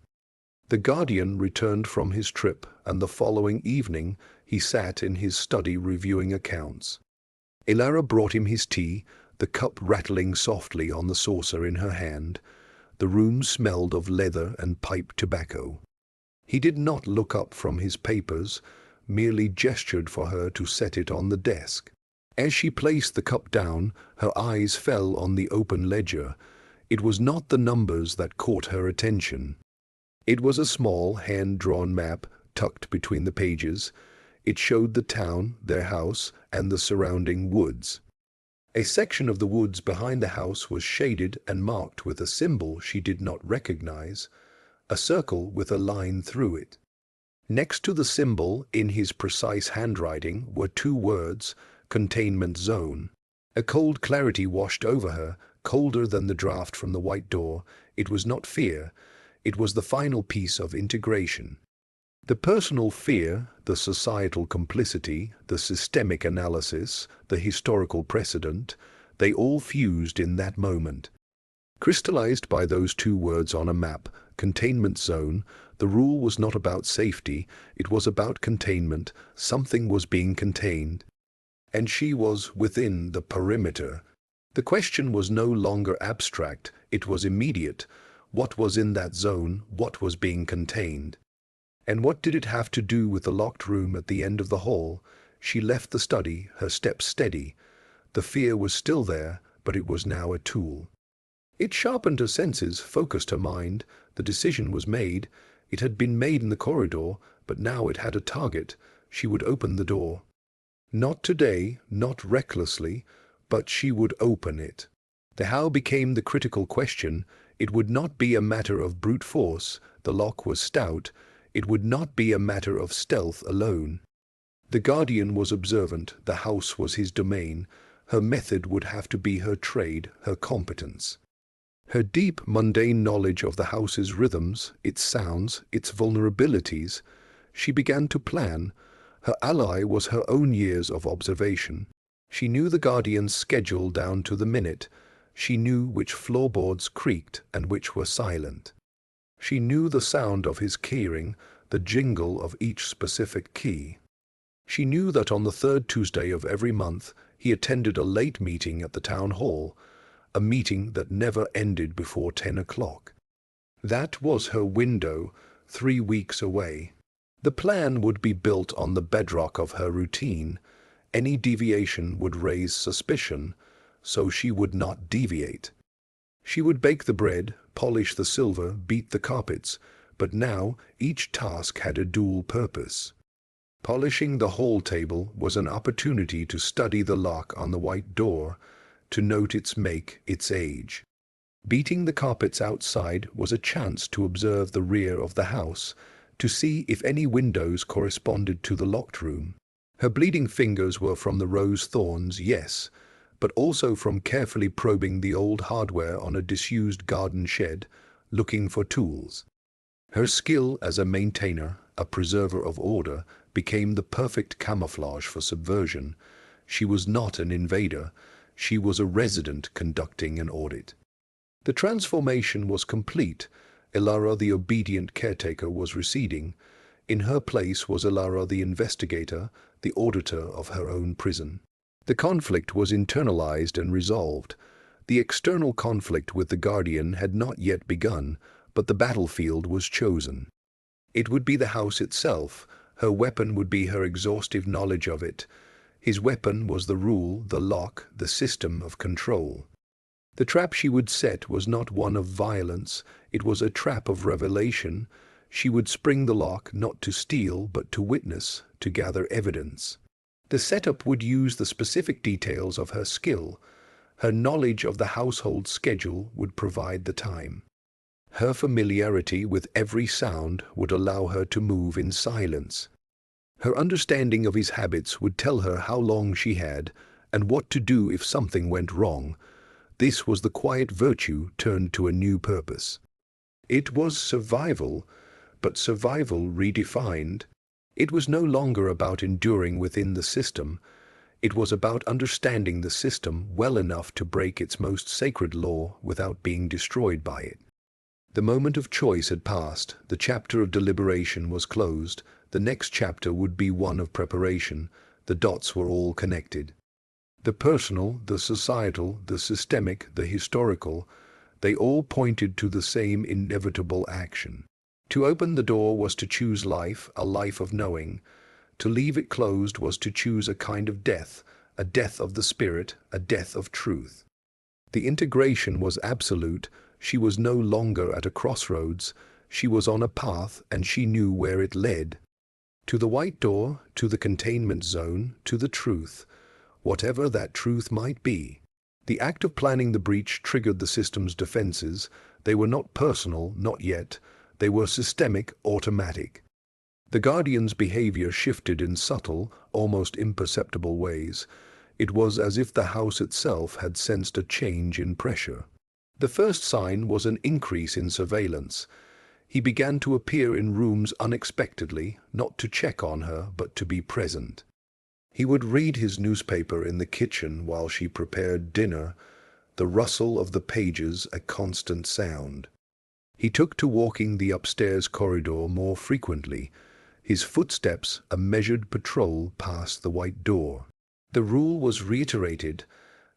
The Guardian returned from his trip, and the following evening he sat in his study reviewing accounts. Elara brought him his tea, the cup rattling softly on the saucer in her hand. The room smelled of leather and pipe tobacco. He did not look up from his papers, merely gestured for her to set it on the desk. As she placed the cup down, her eyes fell on the open ledger. It was not the numbers that caught her attention. It was a small, hand-drawn map tucked between the pages. It showed the town, their house, and the surrounding woods. A section of the woods behind the house was shaded and marked with a symbol she did not recognize, a circle with a line through it. Next to the symbol, in his precise handwriting, were two words: containment zone. A cold clarity washed over her, colder than the draft from the white door. It was not fear, it was the final piece of integration. The personal fear, the societal complicity, the systemic analysis, the historical precedent, they all fused in that moment. Crystallized by those two words on a map, containment zone, the rule was not about safety, it was about containment. Something was being contained, and she was within the perimeter. The question was no longer abstract, it was immediate. What was in that zone? What was being contained? And what did it have to do with the locked room at the end of the hall? She left the study, her steps steady. The fear was still there, but it was now a tool. It sharpened her senses, focused her mind. The decision was made. It had been made in the corridor, but now it had a target. She would open the door. Not today, not recklessly, but she would open it. The how became the critical question. It would not be a matter of brute force. The lock was stout. It would not be a matter of stealth alone. The Guardian was observant. The house was his domain. Her method would have to be her trade, her competence. Her deep, mundane knowledge of the house's rhythms, its sounds, its vulnerabilities. She began to plan. Her ally was her own years of observation. She knew the Guardian's schedule down to the minute. She knew which floorboards creaked and which were silent. She knew the sound of his keyring, the jingle of each specific key. She knew that on the third Tuesday of every month he attended a late meeting at the town hall, a meeting that never ended before 10 o'clock. That was her window, 3 weeks away. The plan would be built on the bedrock of her routine. Any deviation would raise suspicion, so she would not deviate. She would bake the bread, polish the silver, beat the carpets, but now each task had a dual purpose. Polishing the hall table was an opportunity to study the lock on the white door, to note its make, its age. Beating the carpets outside was a chance to observe the rear of the house, to see if any windows corresponded to the locked room. Her bleeding fingers were from the rose thorns, yes, but also from carefully probing the old hardware on a disused garden shed, looking for tools. Her skill as a maintainer, a preserver of order, became the perfect camouflage for subversion. She was not an invader, she was a resident conducting an audit. The transformation was complete. Ilara, the obedient caretaker, was receding. In her place was Ilara, the investigator, the auditor of her own prison. The conflict was internalized and resolved. The external conflict with the Guardian had not yet begun, but the battlefield was chosen. It would be the house itself. Her weapon would be her exhaustive knowledge of it. His weapon was the rule, the lock, the system of control. The trap she would set was not one of violence, it was a trap of revelation. She would spring the lock not to steal, but to witness, to gather evidence. The setup would use the specific details of her skill. Her knowledge of the household schedule would provide the time. Her familiarity with every sound would allow her to move in silence. Her understanding of his habits would tell her how long she had and what to do if something went wrong. This was the quiet virtue turned to a new purpose. It was survival, but survival redefined. It was no longer about enduring within the system. It was about understanding the system well enough to break its most sacred law without being destroyed by it. The moment of choice had passed, the chapter of deliberation was closed, the next chapter would be one of preparation. The dots were all connected. The personal, the societal, the systemic, the historical, they all pointed to the same inevitable action. To open the door was to choose life, a life of knowing. To leave it closed was to choose a kind of death, a death of the spirit, a death of truth. The integration was absolute. She was no longer at a crossroads. She was on a path, and she knew where it led. To the white door, to the containment zone, to the truth, whatever that truth might be. The act of planning the breach triggered the system's defenses. They were not personal, not yet. They were systemic, automatic. The Guardian's behavior shifted in subtle, almost imperceptible ways. It was as if the house itself had sensed a change in pressure. The first sign was an increase in surveillance. He began to appear in rooms unexpectedly, not to check on her, but to be present. He would read his newspaper in the kitchen while she prepared dinner, the rustle of the pages a constant sound. He took to walking the upstairs corridor more frequently, his footsteps a measured patrol past the white door. The rule was reiterated,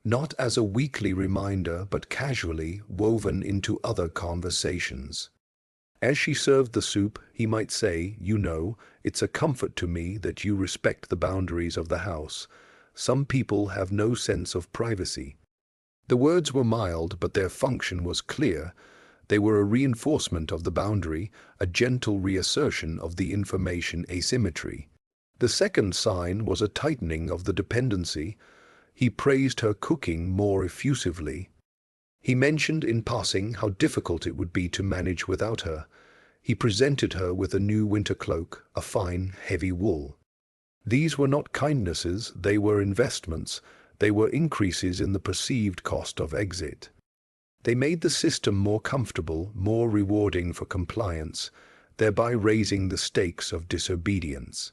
not as a weekly reminder, but casually woven into other conversations. As she served the soup, he might say, "You know, it's a comfort to me that you respect the boundaries of the house. Some people have no sense of privacy." The words were mild, but their function was clear. They were a reinforcement of the boundary, a gentle reassertion of the information asymmetry. The second sign was a tightening of the dependency. He praised her cooking more effusively. He mentioned in passing how difficult it would be to manage without her. He presented her with a new winter cloak, a fine, heavy wool. These were not kindnesses, they were investments. They were increases in the perceived cost of exit. They made the system more comfortable, more rewarding for compliance, thereby raising the stakes of disobedience.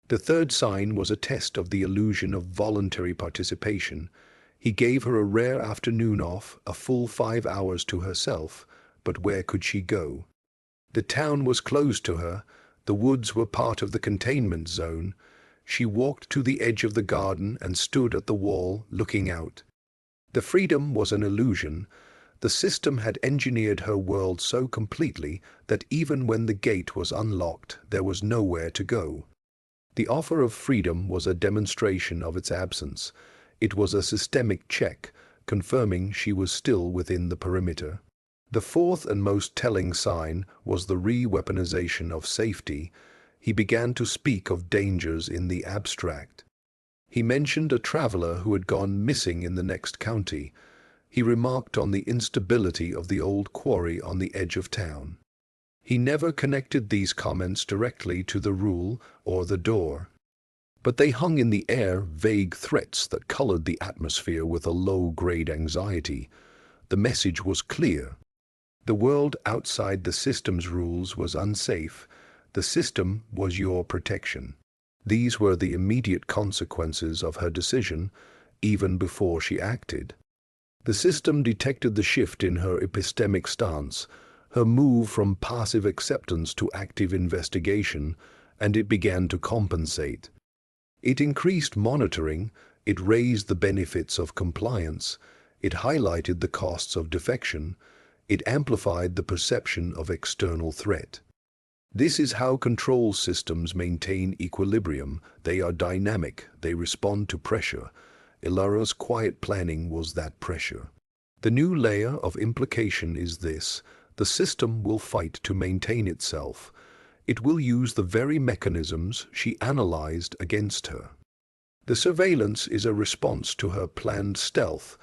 The third sign was a test of the illusion of voluntary participation. He gave her a rare afternoon off, a full 5 hours to herself, but where could she go? The town was closed to her, the woods were part of the containment zone. She walked to the edge of the garden and stood at the wall, looking out. The freedom was an illusion. The system had engineered her world so completely that even when the gate was unlocked, there was nowhere to go. The offer of freedom was a demonstration of its absence. It was a systemic check, confirming she was still within the perimeter. The fourth and most telling sign was the re-weaponization of safety. He began to speak of dangers in the abstract. He mentioned a traveler who had gone missing in the next county. He remarked on the instability of the old quarry on the edge of town. He never connected these comments directly to the rule or the door. But they hung in the air, vague threats that colored the atmosphere with a low-grade anxiety. The message was clear. The world outside the system's rules was unsafe. The system was your protection. These were the immediate consequences of her decision, even before she acted. The system detected the shift in her epistemic stance, her move from passive acceptance to active investigation, and it began to compensate. It increased monitoring, it raised the benefits of compliance, it highlighted the costs of defection, it amplified the perception of external threat. This is how control systems maintain equilibrium. They are dynamic, they respond to pressure. Ilara's quiet planning was that pressure. The new layer of implication is this: the system will fight to maintain itself. It will use the very mechanisms she analyzed against her. The surveillance is a response to her planned stealth.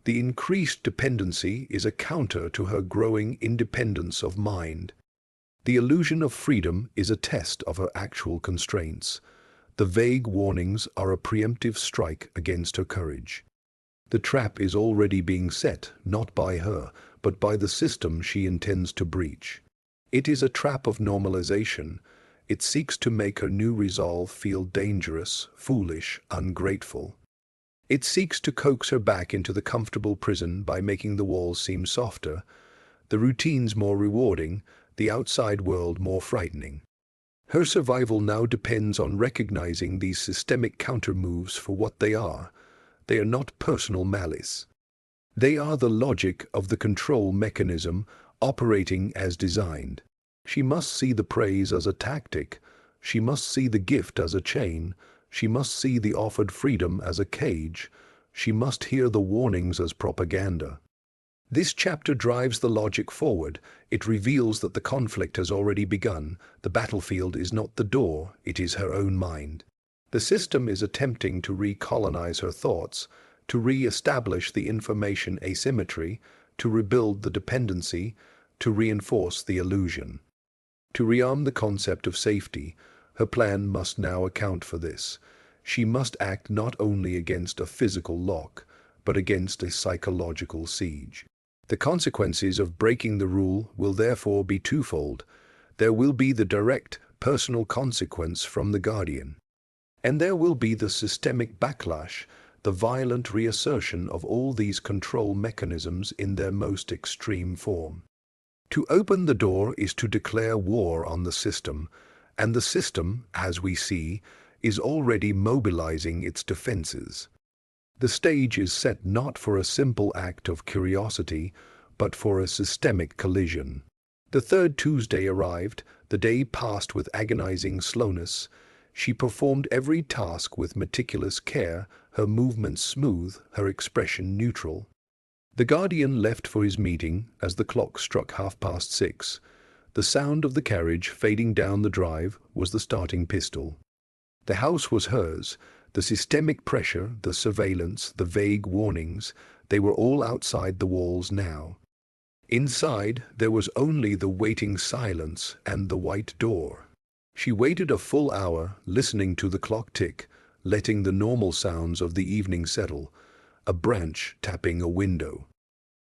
The increased dependency is a counter to her growing independence of mind. The illusion of freedom is a test of her actual constraints. The vague warnings are a preemptive strike against her courage. The trap is already being set, not by her, but by the system she intends to breach. It is a trap of normalization. It seeks to make her new resolve feel dangerous, foolish, ungrateful. It seeks to coax her back into the comfortable prison by making the walls seem softer, the routines more rewarding, the outside world more frightening. Her survival now depends on recognizing these systemic counter-moves for what they are. They are not personal malice. They are the logic of the control mechanism operating as designed. She must see the praise as a tactic. She must see the gift as a chain. She must see the offered freedom as a cage. She must hear the warnings as propaganda. This chapter drives the logic forward. It reveals that the conflict has already begun. The battlefield is not the door, it is her own mind. The system is attempting to recolonize her thoughts, to re-establish the information asymmetry, to rebuild the dependency, to reinforce the illusion. To rearm the concept of safety, her plan must now account for this. She must act not only against a physical lock, but against a psychological siege. The consequences of breaking the rule will therefore be twofold. There will be the direct, personal consequence from the guardian. And there will be the systemic backlash, the violent reassertion of all these control mechanisms in their most extreme form. To open the door is to declare war on the system, and the system, as we see, is already mobilizing its defenses. The stage is set not for a simple act of curiosity, but for a systemic collision. The third Tuesday arrived. The day passed with agonizing slowness. She performed every task with meticulous care, her movements smooth, her expression neutral. The guardian left for his meeting as the clock struck 6:30. The sound of the carriage fading down the drive was the starting pistol. The house was hers. The systemic pressure, the surveillance, the vague warnings, they were all outside the walls now. Inside, there was only the waiting silence and the white door. She waited a full hour, listening to the clock tick, letting the normal sounds of the evening settle, a branch tapping a window.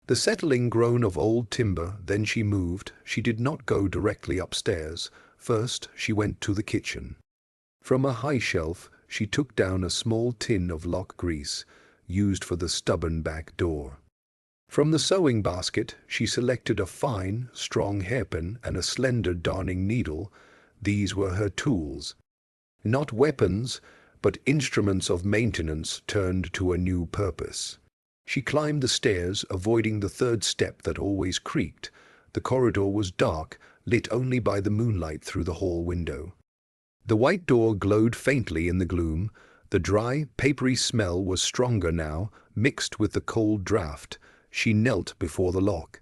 The settling groan of old timber. Then she moved. She did not go directly upstairs. First, she went to the kitchen. From a high shelf, she took down a small tin of lock grease, used for the stubborn back door. From the sewing basket, she selected a fine, strong hairpin and a slender darning needle. These were her tools. Not weapons, but instruments of maintenance turned to a new purpose. She climbed the stairs, avoiding the third step that always creaked. The corridor was dark, lit only by the moonlight through the hall window. The white door glowed faintly in the gloom. The dry, papery smell was stronger now, mixed with the cold draught. She knelt before the lock.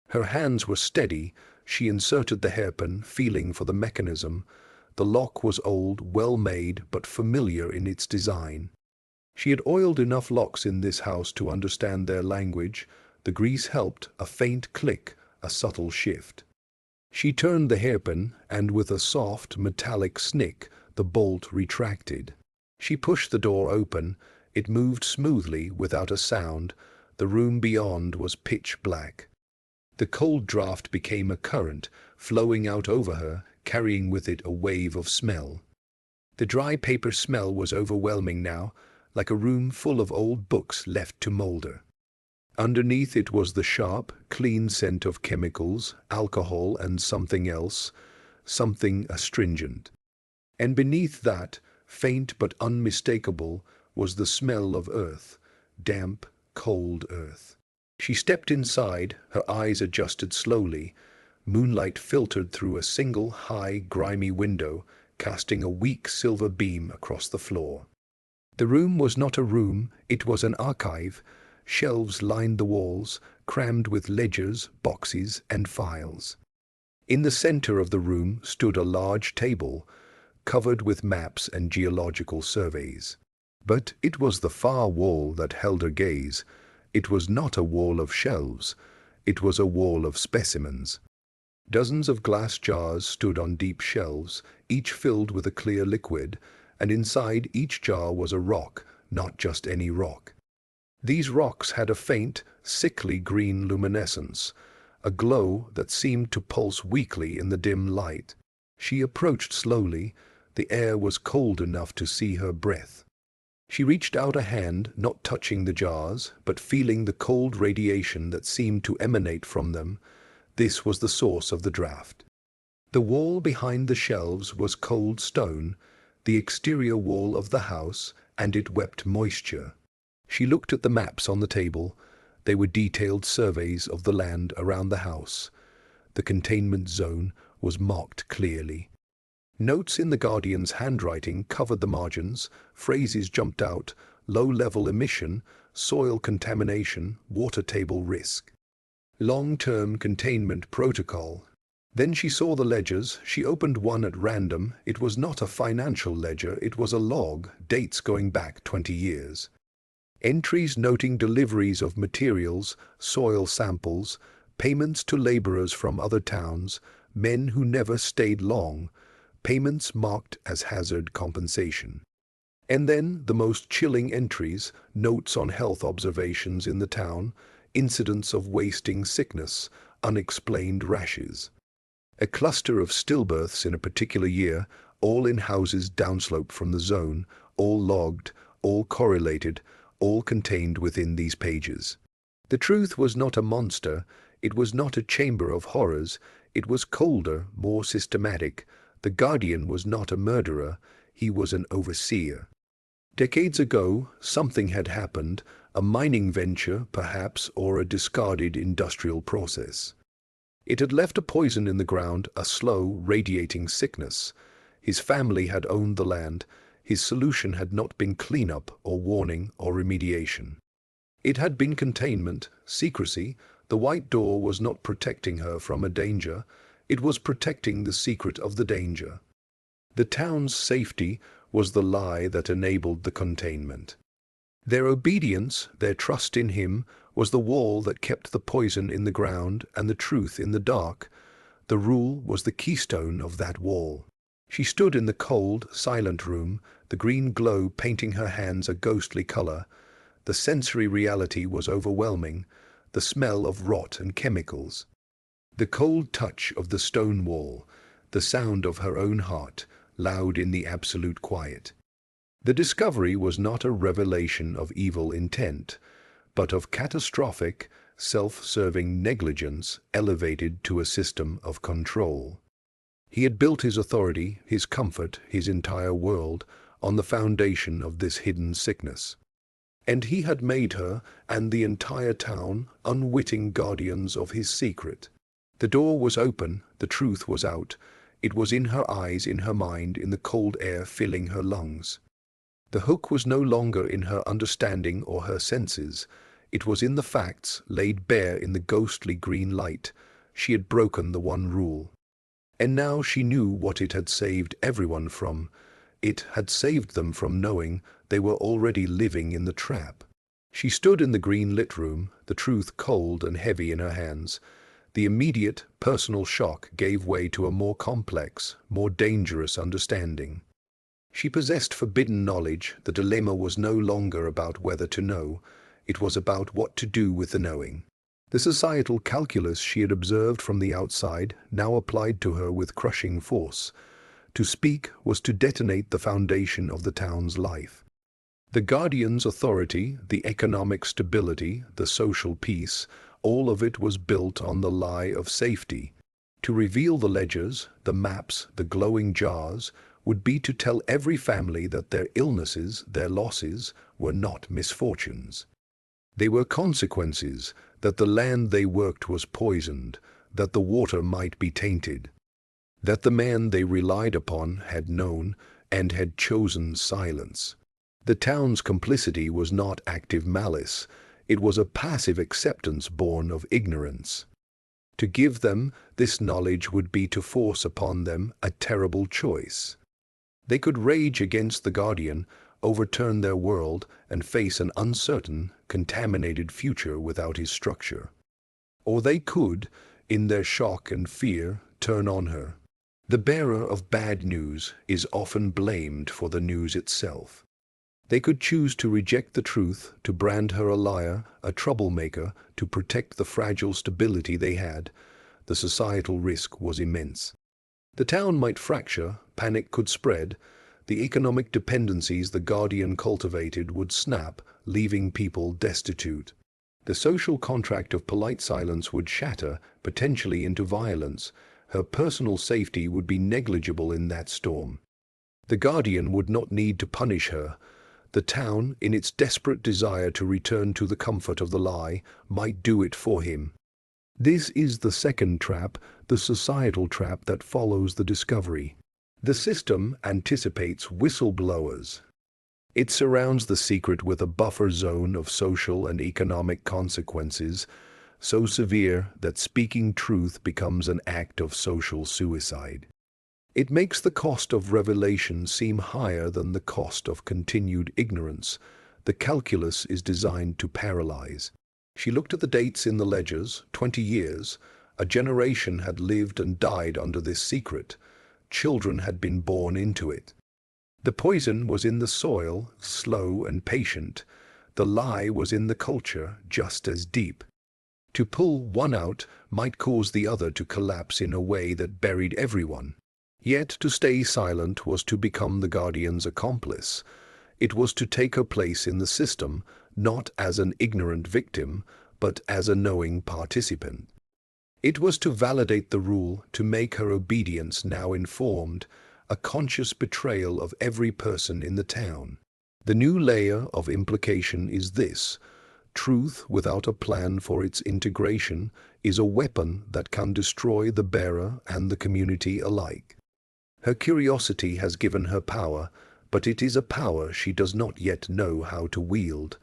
Her hands were steady. She inserted the hairpin, feeling for the mechanism. The lock was old, well-made, but familiar in its design. She had oiled enough locks in this house to understand their language. The grease helped, a faint click, a subtle shift. She turned the hairpin, and with a soft, metallic snick, the bolt retracted. She pushed the door open. It moved smoothly, without a sound. The room beyond was pitch black. The cold draught became a current, flowing out over her, carrying with it a wave of smell. The dry paper smell was overwhelming now, like a room full of old books left to moulder. Underneath it was the sharp, clean scent of chemicals, alcohol, and something else, something astringent. And beneath that, faint but unmistakable, was the smell of earth, damp, cold earth. She stepped inside, her eyes adjusted slowly. Moonlight filtered through a single high, grimy window, casting a weak silver beam across the floor. The room was not a room, it was an archive. Shelves lined the walls, crammed with ledgers, boxes, and files. In the center of the room stood a large table, covered with maps and geological surveys. But it was the far wall that held her gaze. It was not a wall of shelves, it was a wall of specimens. Dozens of glass jars stood on deep shelves, each filled with a clear liquid, and inside each jar was a rock, not just any rock. These rocks had a faint, sickly green luminescence, a glow that seemed to pulse weakly in the dim light. She approached slowly. The air was cold enough to see her breath. She reached out a hand, not touching the jars, but feeling the cold radiation that seemed to emanate from them. This was the source of the draught. The wall behind the shelves was cold stone, the exterior wall of the house, and it wept moisture. She looked at the maps on the table. They were detailed surveys of the land around the house. The containment zone was marked clearly. Notes in the Guardian's handwriting covered the margins. Phrases jumped out: low-level emission, soil contamination, water table risk. Long-term containment protocol. Then she saw the ledgers. She opened one at random. It was not a financial ledger, it was a log, dates going back 20 years. Entries noting deliveries of materials, soil samples, payments to laborers from other towns, men who never stayed long, payments marked as hazard compensation. And then the most chilling entries, notes on health observations in the town, incidents of wasting sickness, unexplained rashes. A cluster of stillbirths in a particular year, all in houses downslope from the zone, all logged, all correlated, all contained within these pages. The truth was not a monster, it was not a chamber of horrors, it was colder, more systematic. The Guardian was not a murderer, he was an overseer. Decades ago, something had happened, a mining venture, perhaps, or a discarded industrial process. It had left a poison in the ground, a slow, radiating sickness. His family had owned the land. His solution had not been cleanup or warning or remediation. It had been containment, secrecy. The white door was not protecting her from a danger. It was protecting the secret of the danger. The town's safety was the lie that enabled the containment. Their obedience, their trust in him, was the wall that kept the poison in the ground and the truth in the dark. The rule was the keystone of that wall. She stood in the cold, silent room, the green glow painting her hands a ghostly color. The sensory reality was overwhelming, the smell of rot and chemicals. The cold touch of the stone wall, the sound of her own heart, loud in the absolute quiet. The discovery was not a revelation of evil intent, but of catastrophic, self-serving negligence elevated to a system of control. He had built his authority, his comfort, his entire world, on the foundation of this hidden sickness. and he had made her and the entire town unwitting guardians of his secret. The door was open, the truth was out. It was in her eyes, in her mind, in the cold air filling her lungs. The hook was no longer in her understanding or her senses. It was in the facts, laid bare in the ghostly green light. She had broken the one rule. And now she knew what it had saved everyone from. It had saved them from knowing they were already living in the trap. She stood in the green-lit room, the truth cold and heavy in her hands. The immediate, personal shock gave way to a more complex, more dangerous understanding. She possessed forbidden knowledge. The dilemma was no longer about whether to know. It was about what to do with the knowing. The societal calculus she had observed from the outside now applied to her with crushing force. To speak was to detonate the foundation of the town's life. The guardian's authority, the economic stability, the social peace, all of it was built on the lie of safety. To reveal the ledgers, the maps, the glowing jars, would be to tell every family that their illnesses, their losses, were not misfortunes. They were consequences, that the land they worked was poisoned, that the water might be tainted, that the man they relied upon had known and had chosen silence. The town's complicity was not active malice, it was a passive acceptance born of ignorance. To give them this knowledge would be to force upon them a terrible choice. They could rage against the guardian, overturn their world, and face an uncertain, contaminated future without his structure. Or they could, in their shock and fear, turn on her. The bearer of bad news is often blamed for the news itself. They could choose to reject the truth, to brand her a liar, a troublemaker, to protect the fragile stability they had. The societal risk was immense. The town might fracture, panic could spread, the economic dependencies the guardian cultivated would snap, leaving people destitute. The social contract of polite silence would shatter, potentially into violence. Her personal safety would be negligible in that storm. The guardian would not need to punish her. The town, in its desperate desire to return to the comfort of the lie, might do it for him. This is the second trap, the societal trap that follows the discovery. The system anticipates whistleblowers. It surrounds the secret with a buffer zone of social and economic consequences, so severe that speaking truth becomes an act of social suicide. It makes the cost of revelation seem higher than the cost of continued ignorance. The calculus is designed to paralyze. She looked at the dates in the ledgers. 20 years. A generation had lived and died under this secret. Children had been born into it. The poison was in the soil, slow and patient. The lie was in the culture, just as deep. To pull one out might cause the other to collapse in a way that buried everyone. Yet to stay silent was to become the guardian's accomplice. It was to take her place in the system, not as an ignorant victim, but as a knowing participant. It was to validate the rule, to make her obedience now informed, a conscious betrayal of every person in the town. The new layer of implication is this: truth without a plan for its integration is a weapon that can destroy the bearer and the community alike. Her curiosity has given her power, but it is a power she does not yet know how to wield.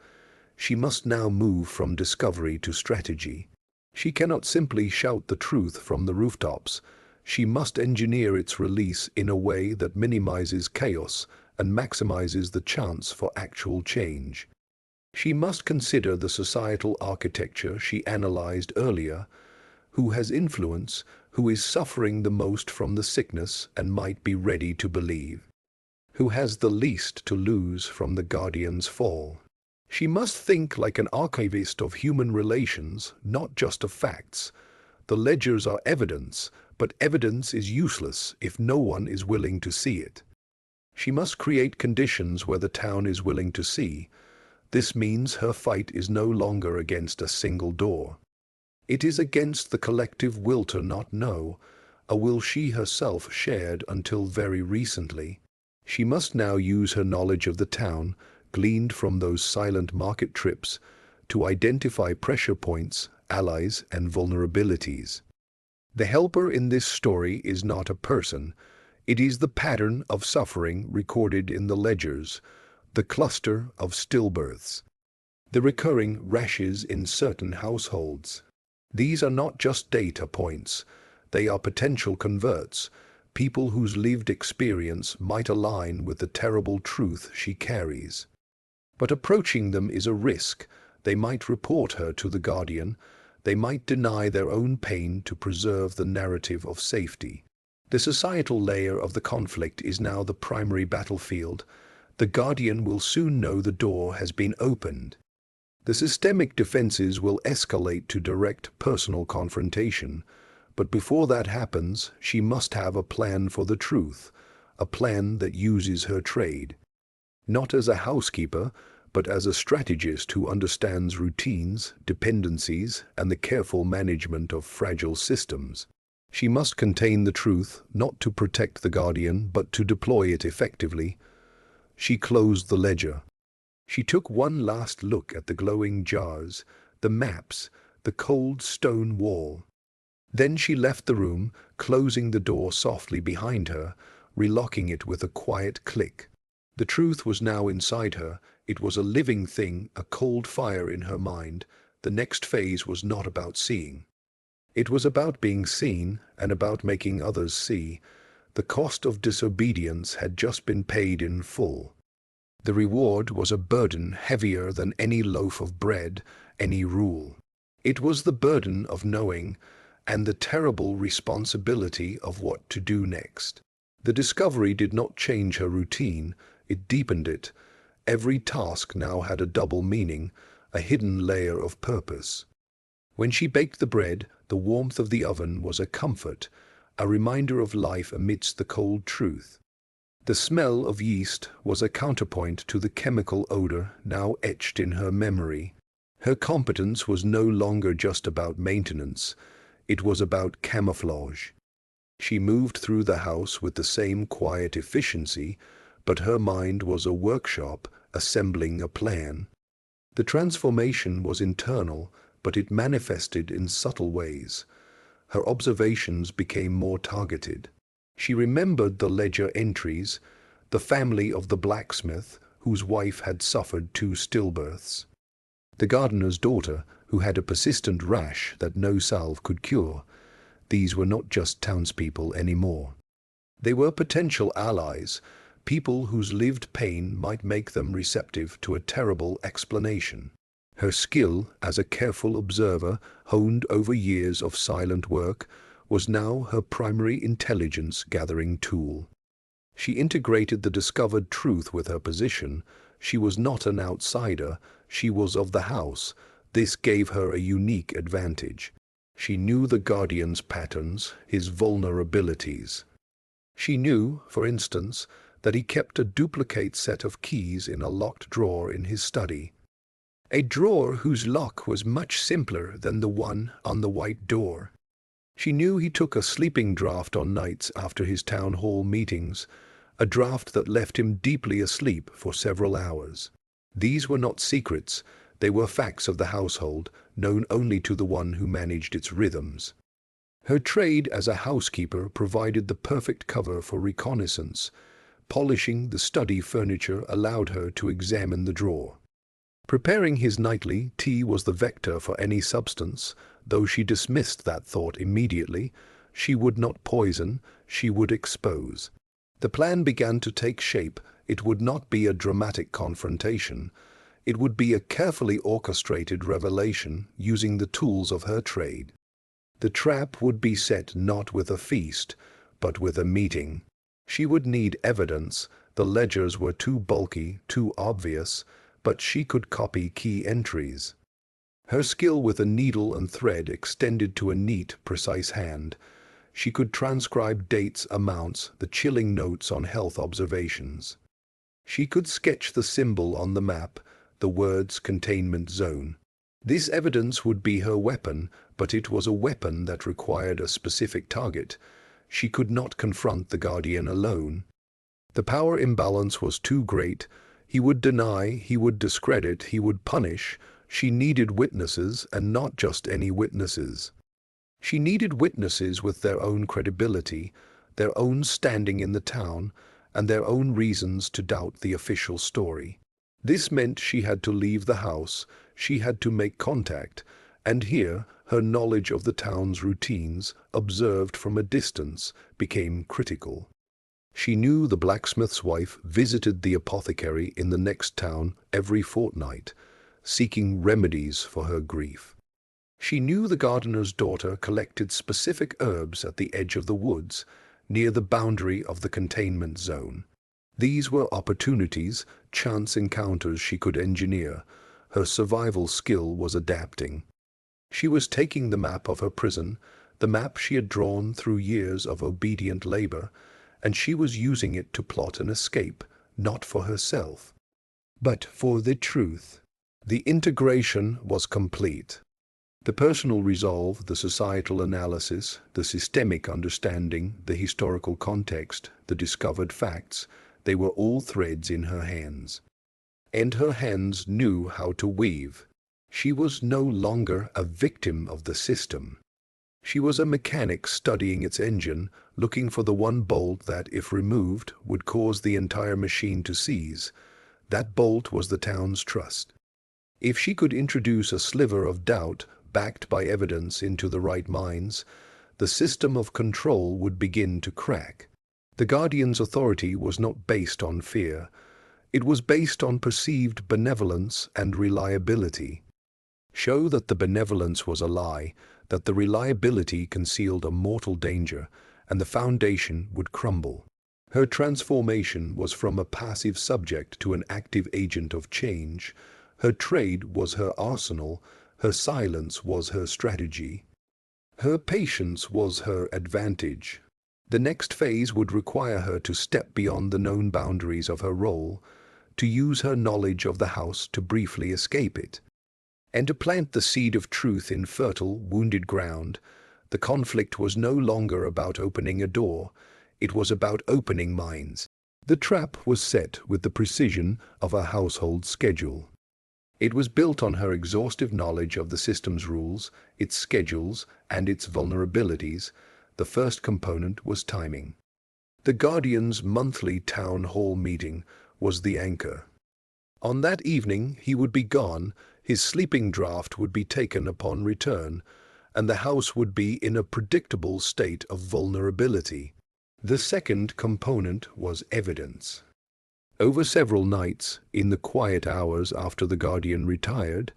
She must now move from discovery to strategy. She cannot simply shout the truth from the rooftops. She must engineer its release in a way that minimizes chaos and maximizes the chance for actual change. She must consider the societal architecture she analyzed earlier. Who has influence, who is suffering the most from the sickness and might be ready to believe? Who has the least to lose from the guardian's fall? She must think like an archivist of human relations, not just of facts. The ledgers are evidence, but evidence is useless if no one is willing to see it. She must create conditions where the town is willing to see. This means her fight is no longer against a single door. It is against the collective will to not know, a will she herself shared until very recently. She must now use her knowledge of the town, gleaned from those silent market trips to identify pressure points, allies, and vulnerabilities. The helper in this story is not a person. It is the pattern of suffering recorded in the ledgers, the cluster of stillbirths, the recurring rashes in certain households. These are not just data points. They are potential converts, people whose lived experience might align with the terrible truth she carries. But approaching them is a risk. They might report her to the Guardian. They might deny their own pain to preserve the narrative of safety. The societal layer of the conflict is now the primary battlefield. The Guardian will soon know the door has been opened. The systemic defenses will escalate to direct personal confrontation. But before that happens, she must have a plan for the truth, a plan that uses her trade. Not as a housekeeper, but as a strategist who understands routines, dependencies, and the careful management of fragile systems. She must contain the truth, not to protect the Guardian, but to deploy it effectively. She closed the ledger. She took one last look at the glowing jars, the maps, the cold stone wall. Then she left the room, closing the door softly behind her, relocking it with a quiet click. The truth was now inside her. It was a living thing, a cold fire in her mind. The next phase was not about seeing. It was about being seen and about making others see. The cost of disobedience had just been paid in full. The reward was a burden heavier than any loaf of bread, any rule. It was the burden of knowing and the terrible responsibility of what to do next. The discovery did not change her routine, it deepened it. Every task now had a double meaning, a hidden layer of purpose. When she baked the bread, the warmth of the oven was a comfort, a reminder of life amidst the cold truth. The smell of yeast was a counterpoint to the chemical odor now etched in her memory. Her competence was no longer just about maintenance. It was about camouflage. She moved through the house with the same quiet efficiency, but her mind was a workshop assembling a plan. The transformation was internal, but it manifested in subtle ways. Her observations became more targeted. She remembered the ledger entries, the family of the blacksmith whose wife had suffered 2 stillbirths, the gardener's daughter who had a persistent rash that no salve could cure. These were not just townspeople anymore. They were potential allies, people whose lived pain might make them receptive to a terrible explanation. Her skill as a careful observer, honed over years of silent work, was now her primary intelligence-gathering tool. She integrated the discovered truth with her position. She was not an outsider, she was of the house. This gave her a unique advantage. She knew the Guardian's patterns, his vulnerabilities. She knew, for instance, that he kept a duplicate set of keys in a locked drawer in his study. A drawer whose lock was much simpler than the one on the white door. She knew he took a sleeping draught on nights after his town hall meetings, a draught that left him deeply asleep for several hours. These were not secrets, they were facts of the household, known only to the one who managed its rhythms. Her trade as a housekeeper provided the perfect cover for reconnaissance. Polishing the study furniture allowed her to examine the drawer. Preparing his nightly tea was the vector for any substance, though she dismissed that thought immediately. She would not poison, she would expose. The plan began to take shape. It would not be a dramatic confrontation. It would be a carefully orchestrated revelation using the tools of her trade. The trap would be set not with a feast, but with a meeting. She would need evidence. The ledgers were too bulky, too obvious, but she could copy key entries. Her skill with a needle and thread extended to a neat, precise hand. She could transcribe dates, amounts, the chilling notes on health observations. She could sketch the symbol on the map, the words containment zone. This evidence would be her weapon, but it was a weapon that required a specific target. She could not confront the Guardian alone. The power imbalance was too great. He would deny, he would discredit, he would punish. She needed witnesses, and not just any witnesses. She needed witnesses with their own credibility, their own standing in the town, and their own reasons to doubt the official story. This meant she had to leave the house, she had to make contact, and here her knowledge of the town's routines, observed from a distance, became critical. She knew the blacksmith's wife visited the apothecary in the next town every fortnight, seeking remedies for her grief. She knew the gardener's daughter collected specific herbs at the edge of the woods, near the boundary of the containment zone. These were opportunities, chance encounters she could engineer. Her survival skill was adapting. She was taking the map of her prison, the map she had drawn through years of obedient labor, and she was using it to plot an escape, not for herself, but for the truth. The integration was complete. The personal resolve, the societal analysis, the systemic understanding, the historical context, the discovered facts, they were all threads in her hands. And her hands knew how to weave. She was no longer a victim of the system. She was a mechanic studying its engine, looking for the one bolt that, if removed, would cause the entire machine to seize. That bolt was the town's trust. If she could introduce a sliver of doubt, backed by evidence, into the right minds, the system of control would begin to crack. The Guardian's authority was not based on fear. It was based on perceived benevolence and reliability. Show that the benevolence was a lie, that the reliability concealed a mortal danger, and the foundation would crumble. Her transformation was from a passive subject to an active agent of change. Her trade was her arsenal, her silence was her strategy. Her patience was her advantage. The next phase would require her to step beyond the known boundaries of her role, to use her knowledge of the house to briefly escape it, and to plant the seed of truth in fertile, wounded ground. The conflict was no longer about opening a door, it was about opening minds. The trap was set with the precision of a household schedule. It was built on her exhaustive knowledge of the system's rules, its schedules, and its vulnerabilities. The first component was timing. The Guardian's monthly town hall meeting was the anchor. On that evening he would be gone, his sleeping draught would be taken upon return, and the house would be in a predictable state of vulnerability. The second component was evidence. Over several nights, in the quiet hours after the Guardian retired,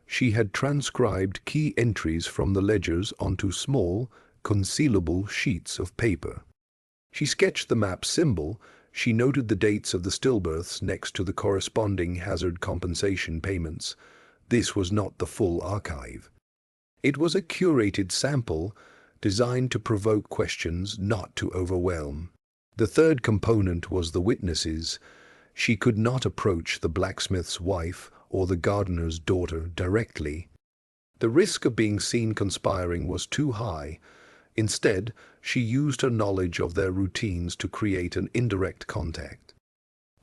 she had transcribed key entries from the ledgers onto small, concealable sheets of paper. She sketched the map symbol, she noted the dates of the stillbirths next to the corresponding hazard compensation payments. This was not the full archive. It was a curated sample, designed to provoke questions, not to overwhelm. The third component was the witnesses. She could not approach the blacksmith's wife or the gardener's daughter directly. The risk of being seen conspiring was too high. Instead, she used her knowledge of their routines to create an indirect contact.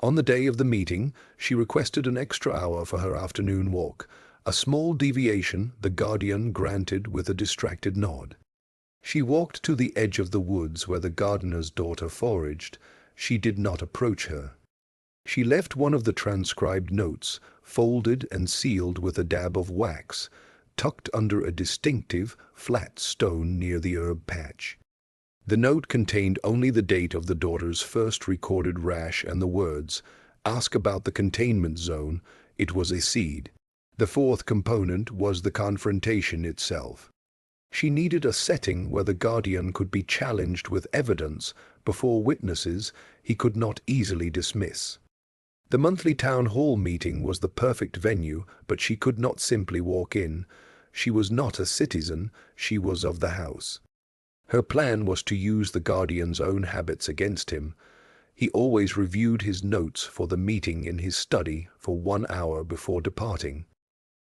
On the day of the meeting, she requested an extra hour for her afternoon walk. A small deviation the Guardian granted with a distracted nod. She walked to the edge of the woods where the gardener's daughter foraged. She did not approach her. She left one of the transcribed notes, folded and sealed with a dab of wax, tucked under a distinctive, flat stone near the herb patch. The note contained only the date of the daughter's first recorded rash and the words, "Ask about the containment zone." It was a seed. The fourth component was the confrontation itself. She needed a setting where the Guardian could be challenged with evidence before witnesses he could not easily dismiss. The monthly town hall meeting was the perfect venue, but she could not simply walk in. She was not a citizen, she was of the house. Her plan was to use the Guardian's own habits against him. He always reviewed his notes for the meeting in his study for 1 hour before departing.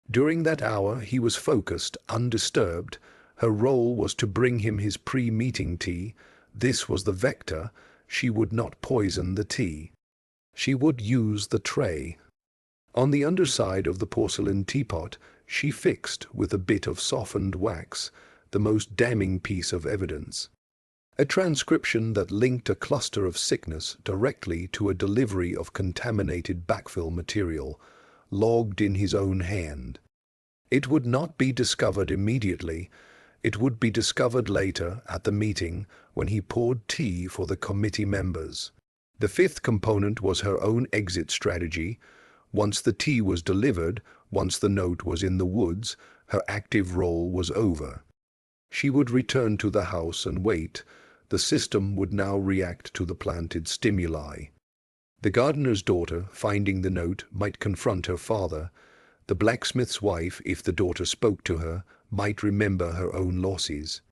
During that hour he was focused, undisturbed. Her role was to bring him his pre-meeting tea. This was the vector. She would not poison the tea. She would use the tray. On the underside of the porcelain teapot, she fixed, with a bit of softened wax, the most damning piece of evidence. A transcription that linked a cluster of sickness directly to a delivery of contaminated backfill material, logged in his own hand. It would not be discovered immediately. It would be discovered later at the meeting when he poured tea for the committee members. The fifth component was her own exit strategy. Once the tea was delivered, once the note was in the woods, her active role was over. She would return to the house and wait. The system would now react to the planted stimuli. The gardener's daughter, finding the note, might confront her father. The blacksmith's wife, if the daughter spoke to her, might remember her own losses.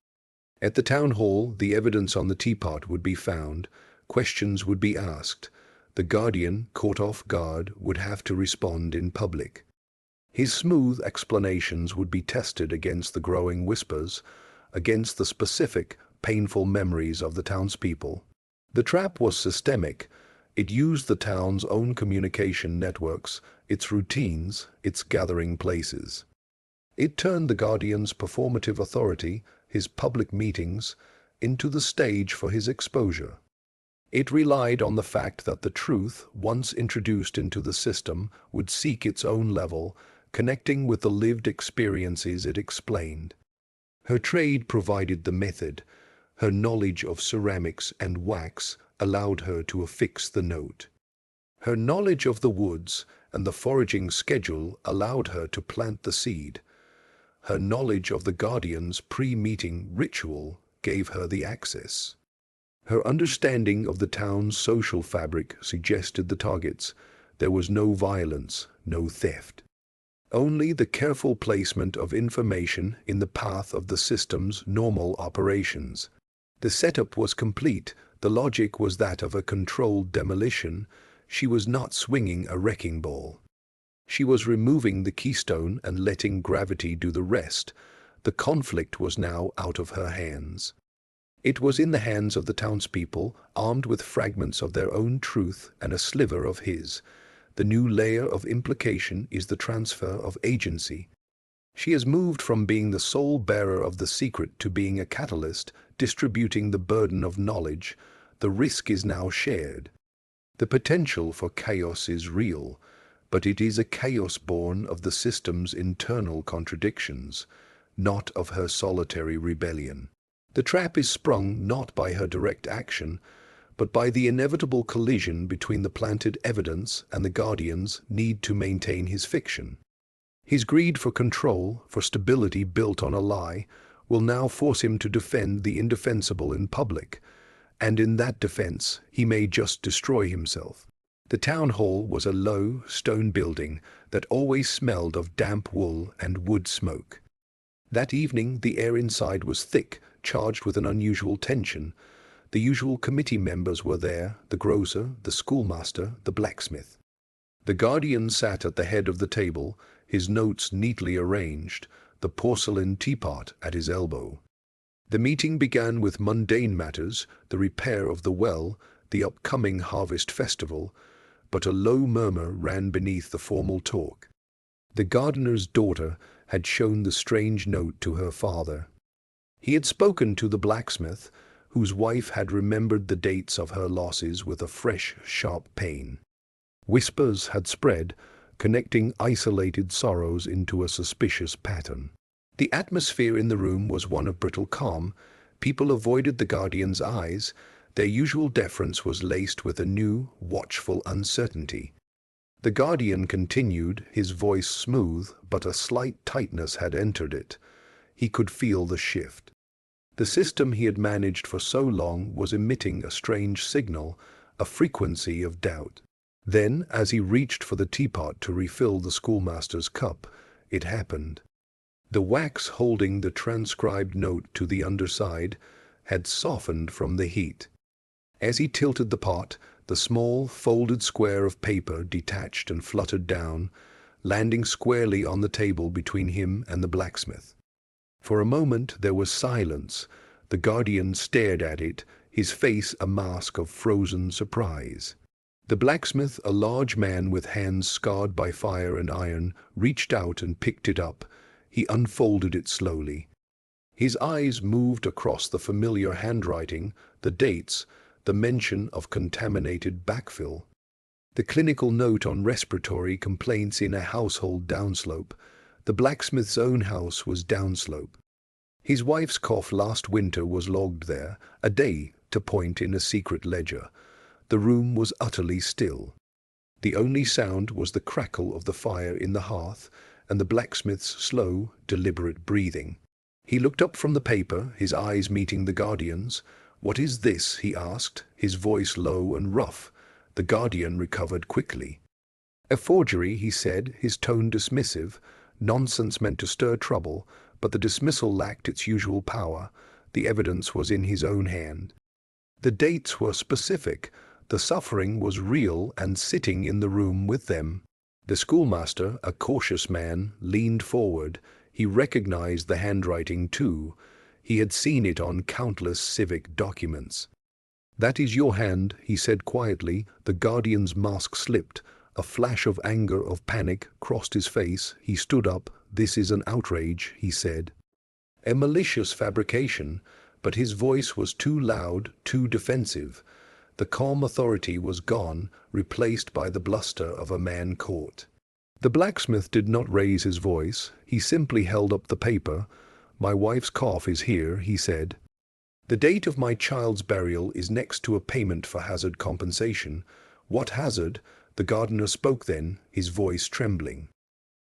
At the town hall, the evidence on the teapot would be found. Questions would be asked. The guardian, caught off guard, would have to respond in public. His smooth explanations would be tested against the growing whispers, against the specific, painful memories of the townspeople. The trap was systemic. It used the town's own communication networks, its routines, its gathering places. It turned the guardian's performative authority, his public meetings, into the stage for his exposure. It relied on the fact that the truth, once introduced into the system, would seek its own level, connecting with the lived experiences it explained. Her trade provided the method. Her knowledge of ceramics and wax allowed her to affix the note. Her knowledge of the woods and the foraging schedule allowed her to plant the seed. Her knowledge of the guardian's pre-meeting ritual gave her the access. Her understanding of the town's social fabric suggested the targets. There was no violence, no theft. Only the careful placement of information in the path of the system's normal operations. The setup was complete. The logic was that of a controlled demolition. She was not swinging a wrecking ball. She was removing the keystone and letting gravity do the rest. The conflict was now out of her hands. It was in the hands of the townspeople, armed with fragments of their own truth and a sliver of his. The new layer of implication is the transfer of agency. She has moved from being the sole bearer of the secret to being a catalyst, distributing the burden of knowledge. The risk is now shared. The potential for chaos is real, but it is a chaos born of the system's internal contradictions, not of her solitary rebellion. The trap is sprung not by her direct action, but by the inevitable collision between the planted evidence and the guardian's need to maintain his fiction. His greed for control, for stability built on a lie, will now force him to defend the indefensible in public, and in that defense he may just destroy himself. The town hall was a low, stone building that always smelled of damp wool and wood smoke. That evening the air inside was thick, charged with an unusual tension. The usual committee members were there, the grocer, the schoolmaster, the blacksmith. The guardian sat at the head of the table, his notes neatly arranged, the porcelain teapot at his elbow. The meeting began with mundane matters, the repair of the well, the upcoming harvest festival, but a low murmur ran beneath the formal talk. The gardener's daughter had shown the strange note to her father. He had spoken to the blacksmith, whose wife had remembered the dates of her losses with a fresh, sharp pain. Whispers had spread, connecting isolated sorrows into a suspicious pattern. The atmosphere in the room was one of brittle calm. People avoided the guardian's eyes. Their usual deference was laced with a new, watchful uncertainty. The guardian continued, his voice smooth, but a slight tightness had entered it. He could feel the shift. The system he had managed for so long was emitting a strange signal, a frequency of doubt. Then, as he reached for the teapot to refill the schoolmaster's cup, it happened. The wax holding the transcribed note to the underside had softened from the heat. As he tilted the pot, the small, folded square of paper detached and fluttered down, landing squarely on the table between him and the blacksmith. For a moment there was silence. The guardian stared at it, his face a mask of frozen surprise. The blacksmith, a large man with hands scarred by fire and iron, reached out and picked it up. He unfolded it slowly. His eyes moved across the familiar handwriting, the dates, the mention of contaminated backfill. The clinical note on respiratory complaints in a household downslope. The blacksmith's own house was downslope. His wife's cough last winter was logged there, a day to point in a secret ledger. The room was utterly still. The only sound was the crackle of the fire in the hearth and the blacksmith's slow, deliberate breathing. He looked up from the paper, his eyes meeting the Guardian's. "What is this?" he asked, his voice low and rough. The Guardian recovered quickly. "A forgery," he said, his tone dismissive. Nonsense meant to stir trouble, but the dismissal lacked its usual power. The evidence was in his own hand. The dates were specific. The suffering was real and sitting in the room with them. The schoolmaster, a cautious man, leaned forward. He recognized the handwriting too. He had seen it on countless civic documents. "That is your hand," he said quietly. The Guardian's mask slipped. A flash of anger, of panic, crossed his face. He stood up. "This is an outrage," he said. A malicious fabrication, but his voice was too loud, too defensive. The calm authority was gone, replaced by the bluster of a man caught. The blacksmith did not raise his voice. He simply held up the paper. "My wife's cough is here," he said. "The date of my child's burial is next to a payment for hazard compensation." "What hazard?" The gardener spoke then, his voice trembling.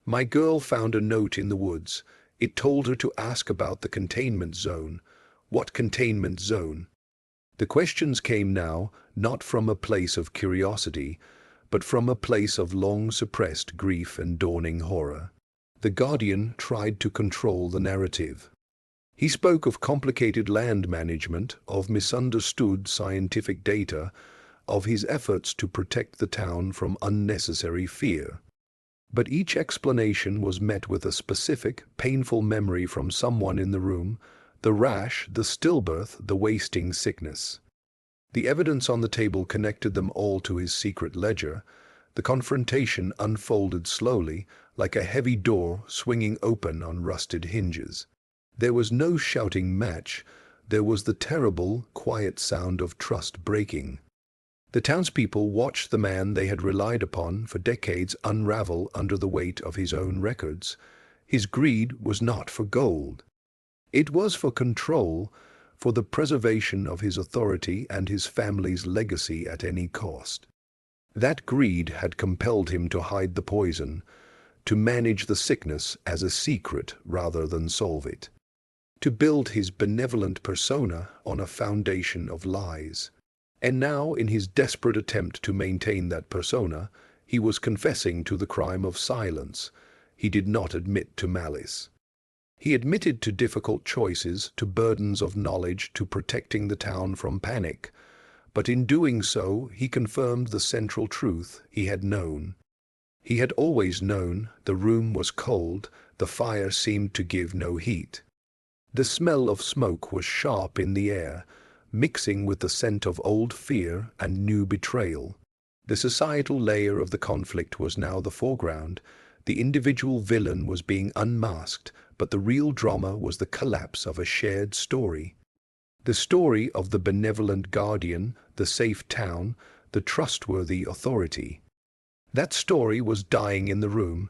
"My girl found a note in the woods. It told her to ask about the containment zone." "What containment zone?" The questions came now, not from a place of curiosity, but from a place of long-suppressed grief and dawning horror. The Guardian tried to control the narrative. He spoke of complicated land management, of misunderstood scientific data, of his efforts to protect the town from unnecessary fear. But each explanation was met with a specific, painful memory from someone in the room: the rash, the stillbirth, the wasting sickness. The evidence on the table connected them all to his secret ledger. The confrontation unfolded slowly, like a heavy door swinging open on rusted hinges. There was no shouting match. There was the terrible, quiet sound of trust breaking. The townspeople watched the man they had relied upon for decades unravel under the weight of his own records. His greed was not for gold. It was for control, for the preservation of his authority and his family's legacy at any cost. That greed had compelled him to hide the poison, to manage the sickness as a secret rather than solve it, to build his benevolent persona on a foundation of lies. And now, in his desperate attempt to maintain that persona, he was confessing to the crime of silence. He did not admit to malice. He admitted to difficult choices, to burdens of knowledge, to protecting the town from panic. But in doing so, he confirmed the central truth he had known. He had always known. The room was cold. The fire seemed to give no heat. The smell of smoke was sharp in the air, mixing with the scent of old fear and new betrayal. The societal layer of the conflict was now the foreground. The individual villain was being unmasked, but the real drama was the collapse of a shared story. The story of the benevolent guardian, the safe town, the trustworthy authority. That story was dying in the room,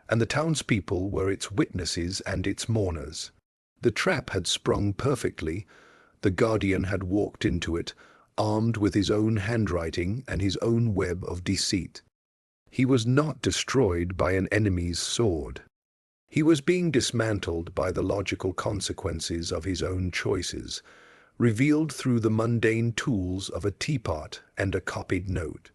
and the townspeople were its witnesses and its mourners. The trap had sprung perfectly. The guardian had walked into it, armed with his own handwriting and his own web of deceit. He was not destroyed by an enemy's sword. He was being dismantled by the logical consequences of his own choices, revealed through the mundane tools of a teapot and a copied note.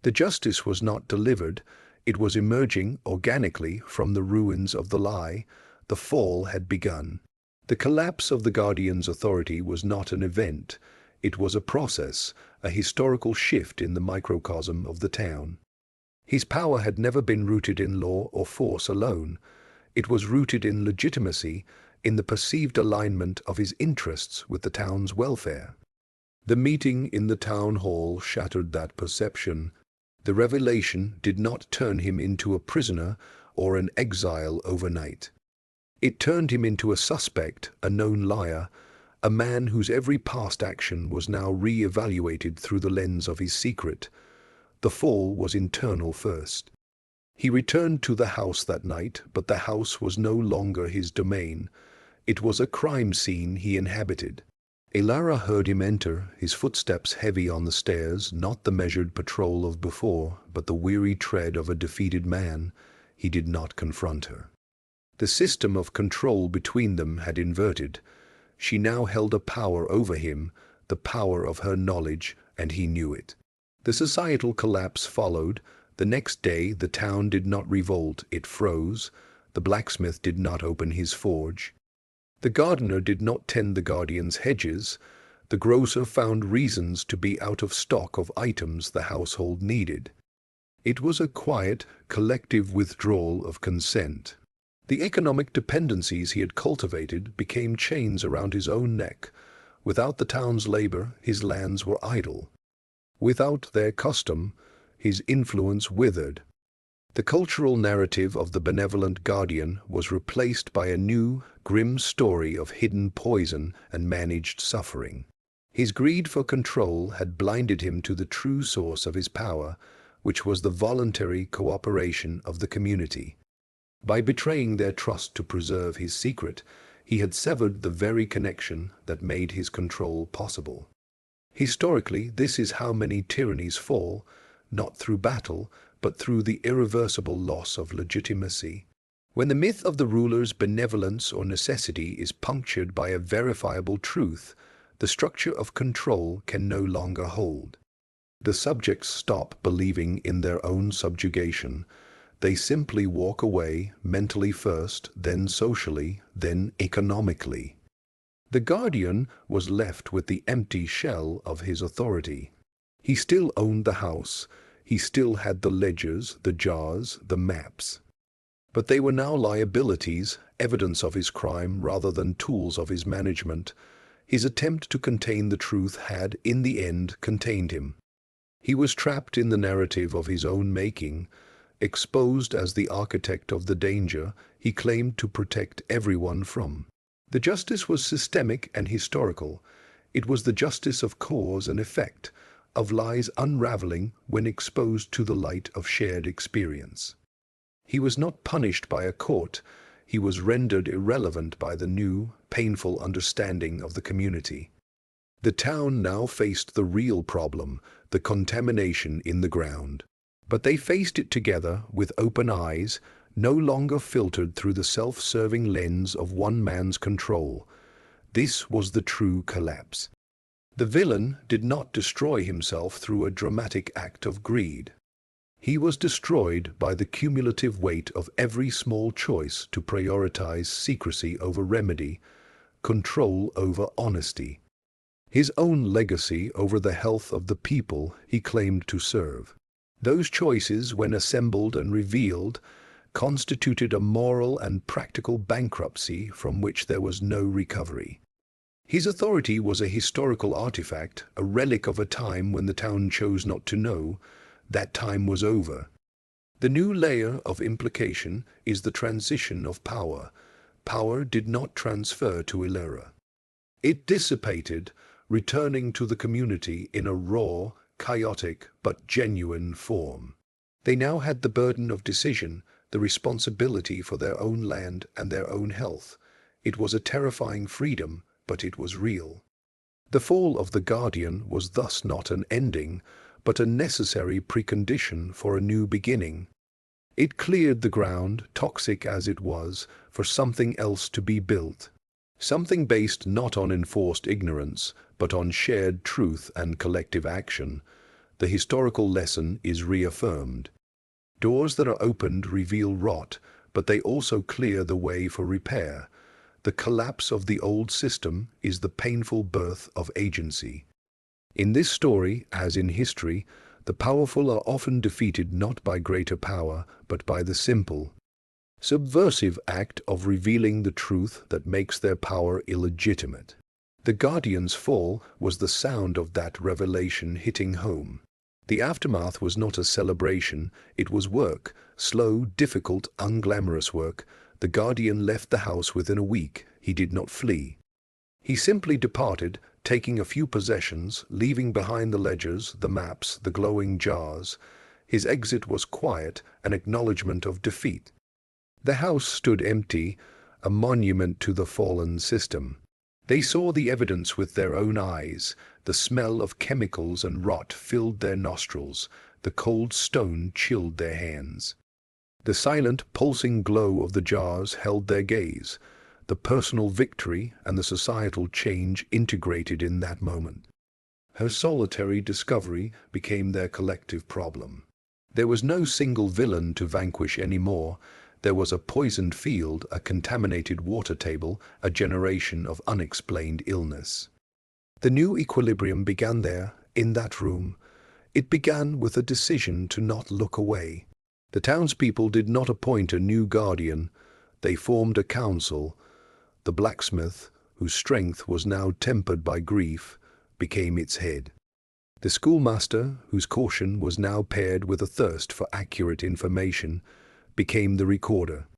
The justice was not delivered. It was emerging organically from the ruins of the lie. The fall had begun. The collapse of the Guardian's authority was not an event. It was a process, a historical shift in the microcosm of the town. His power had never been rooted in law or force alone. It was rooted in legitimacy, in the perceived alignment of his interests with the town's welfare. The meeting in the town hall shattered that perception. The revelation did not turn him into a prisoner or an exile overnight. It turned him into a suspect, a known liar, a man whose every past action was now re-evaluated through the lens of his secret. The fall was internal first. He returned to the house that night, but the house was no longer his domain. It was a crime scene he inhabited. Elara heard him enter, his footsteps heavy on the stairs, not the measured patrol of before, but the weary tread of a defeated man. He did not confront her. The system of control between them had inverted. She now held a power over him, the power of her knowledge, and he knew it. The societal collapse followed. The next day the town did not revolt, it froze. The blacksmith did not open his forge. The gardener did not tend the guardian's hedges. The grocer found reasons to be out of stock of items the household needed. It was a quiet, collective withdrawal of consent. The economic dependencies he had cultivated became chains around his own neck. Without the town's labor, his lands were idle. Without their custom, his influence withered. The cultural narrative of the benevolent guardian was replaced by a new, grim story of hidden poison and managed suffering. His greed for control had blinded him to the true source of his power, which was the voluntary cooperation of the community. By betraying their trust to preserve his secret, he had severed the very connection that made his control possible. Historically, this is how many tyrannies fall, not through battle, but through the irreversible loss of legitimacy. When the myth of the ruler's benevolence or necessity is punctured by a verifiable truth, the structure of control can no longer hold. The subjects stop believing in their own subjugation. They simply walk away, mentally first, then socially, then economically. The guardian was left with the empty shell of his authority. He still owned the house. He still had the ledgers, the jars, the maps. But they were now liabilities, evidence of his crime rather than tools of his management. His attempt to contain the truth had, in the end, contained him. He was trapped in the narrative of his own making. Exposed as the architect of the danger he claimed to protect everyone from. The justice was systemic and historical. It was the justice of cause and effect, of lies unraveling when exposed to the light of shared experience. He was not punished by a court. He was rendered irrelevant by the new, painful understanding of the community. The town now faced the real problem, the contamination in the ground. But they faced it together with open eyes, no longer filtered through the self-serving lens of one man's control. This was the true collapse. The villain did not destroy himself through a dramatic act of greed. He was destroyed by the cumulative weight of every small choice to prioritize secrecy over remedy, control over honesty. His own legacy over the health of the people he claimed to serve. Those choices, when assembled and revealed, constituted a moral and practical bankruptcy from which there was no recovery. His authority was a historical artifact, a relic of a time when the town chose not to know. That time was over. The new layer of implication is the transition of power. Power did not transfer to Elara. It dissipated, returning to the community in a raw, chaotic but genuine form. They now had the burden of decision, the responsibility for their own land and their own health. It was a terrifying freedom, but it was real. The fall of the Guardian was thus not an ending, but a necessary precondition for a new beginning. It cleared the ground, toxic as it was, for something else to be built. Something based not on enforced ignorance, but on shared truth and collective action. The historical lesson is reaffirmed. Doors that are opened reveal rot, but they also clear the way for repair. The collapse of the old system is the painful birth of agency. In this story, as in history, the powerful are often defeated not by greater power, but by the simple, subversive act of revealing the truth that makes their power illegitimate. The Guardian's fall was the sound of that revelation hitting home. The aftermath was not a celebration, it was work, slow, difficult, unglamorous work. The guardian left the house within a week. He did not flee. He simply departed, taking a few possessions, leaving behind the ledgers, the maps, the glowing jars. His exit was quiet, an acknowledgment of defeat. The house stood empty, a monument to the fallen system. They saw the evidence with their own eyes. The smell of chemicals and rot filled their nostrils. The cold stone chilled their hands. The silent, pulsing glow of the jars held their gaze. The personal victory and the societal change integrated in that moment. Her solitary discovery became their collective problem. There was no single villain to vanquish anymore. There was a poisoned field, a contaminated water table, a generation of unexplained illness. The new equilibrium began there, in that room. It began with a decision to not look away. The townspeople did not appoint a new guardian. They formed a council. The blacksmith, whose strength was now tempered by grief, became its head. The schoolmaster, whose caution was now paired with a thirst for accurate information, became the recorder.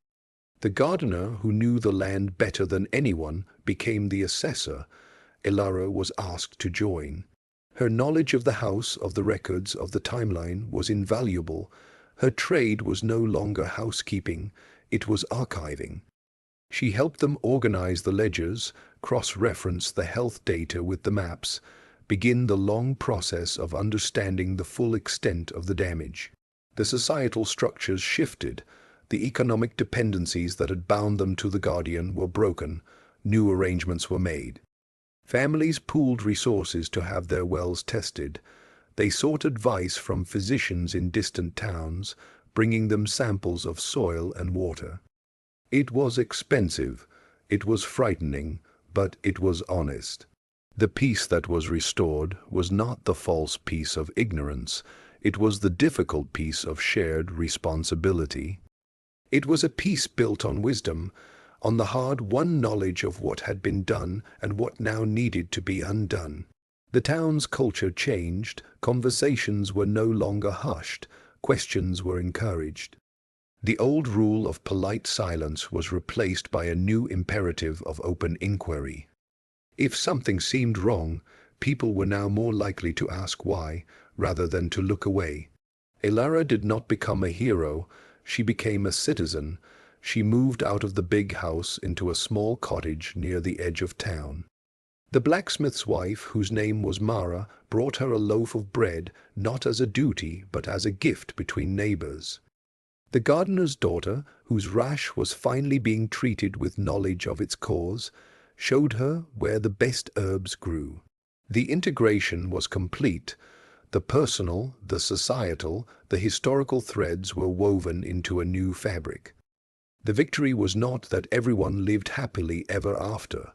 The gardener, who knew the land better than anyone, became the assessor. Elara was asked to join. Her knowledge of the house, of the records, of the timeline was invaluable. Her trade was no longer housekeeping, it was archiving. She helped them organize the ledgers, cross-reference the health data with the maps, begin the long process of understanding the full extent of the damage. The societal structures shifted. The economic dependencies that had bound them to the guardian were broken. New arrangements were made. Families pooled resources to have their wells tested. They sought advice from physicians in distant towns, bringing them samples of soil and water. It was expensive, it was frightening, but it was honest. The peace that was restored was not the false peace of ignorance, it was the difficult peace of shared responsibility. It was a peace built on wisdom, on the hard-won knowledge of what had been done and what now needed to be undone. The town's culture changed, conversations were no longer hushed, questions were encouraged. The old rule of polite silence was replaced by a new imperative of open inquiry. If something seemed wrong, people were now more likely to ask why, rather than to look away. Elara did not become a hero, she became a citizen. She moved out of the big house into a small cottage near the edge of town. The blacksmith's wife, whose name was Mara, brought her a loaf of bread, not as a duty, but as a gift between neighbors. The gardener's daughter, whose rash was finally being treated with knowledge of its cause, showed her where the best herbs grew. The integration was complete. The personal, the societal, the historical threads were woven into a new fabric. The victory was not that everyone lived happily ever after.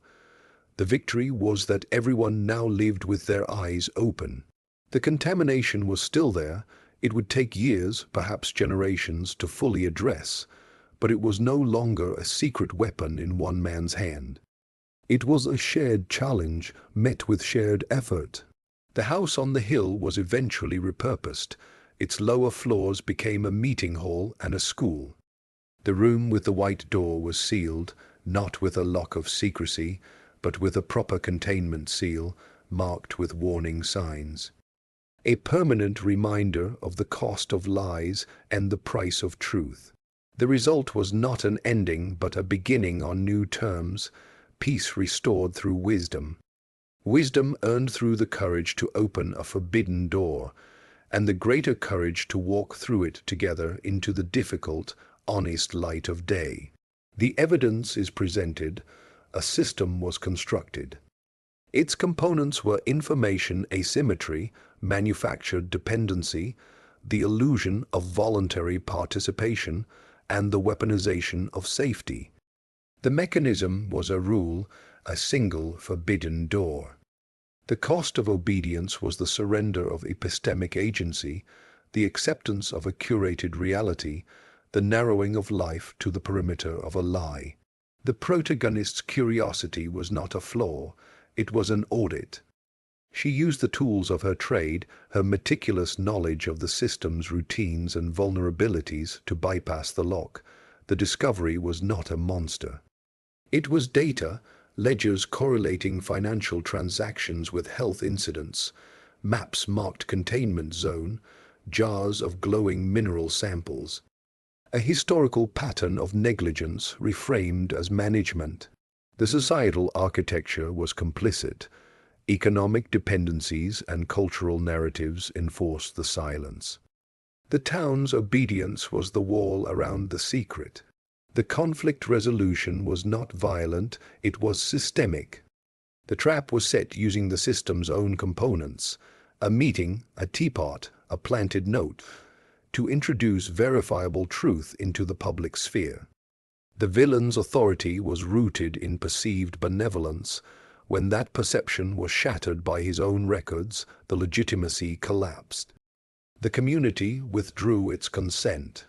The victory was that everyone now lived with their eyes open. The contamination was still there. It would take years, perhaps generations, to fully address, but it was no longer a secret weapon in one man's hand. It was a shared challenge, met with shared effort. The house on the hill was eventually repurposed. Its lower floors became a meeting hall and a school. The room with the white door was sealed, not with a lock of secrecy, but with a proper containment seal, marked with warning signs. A permanent reminder of the cost of lies and the price of truth. The result was not an ending, but a beginning on new terms, peace restored through wisdom. Wisdom earned through the courage to open a forbidden door, and the greater courage to walk through it together into the difficult, honest light of day. The evidence is presented, a system was constructed. Its components were information asymmetry, manufactured dependency, the illusion of voluntary participation, and the weaponization of safety. The mechanism was a rule, a single forbidden door. The cost of obedience was the surrender of epistemic agency, the acceptance of a curated reality, the narrowing of life to the perimeter of a lie. The protagonist's curiosity was not a flaw, it was an audit. She used the tools of her trade, her meticulous knowledge of the system's routines and vulnerabilities to bypass the lock. The discovery was not a monster. It was data, ledgers correlating financial transactions with health incidents, maps marked containment zone, jars of glowing mineral samples. A historical pattern of negligence reframed as management. The societal architecture was complicit. Economic dependencies and cultural narratives enforced the silence. The town's obedience was the wall around the secret. The conflict resolution was not violent, it was systemic. The trap was set using the system's own components, a meeting, a teapot, a planted note, to introduce verifiable truth into the public sphere. The villain's authority was rooted in perceived benevolence. When that perception was shattered by his own records, the legitimacy collapsed. The community withdrew its consent.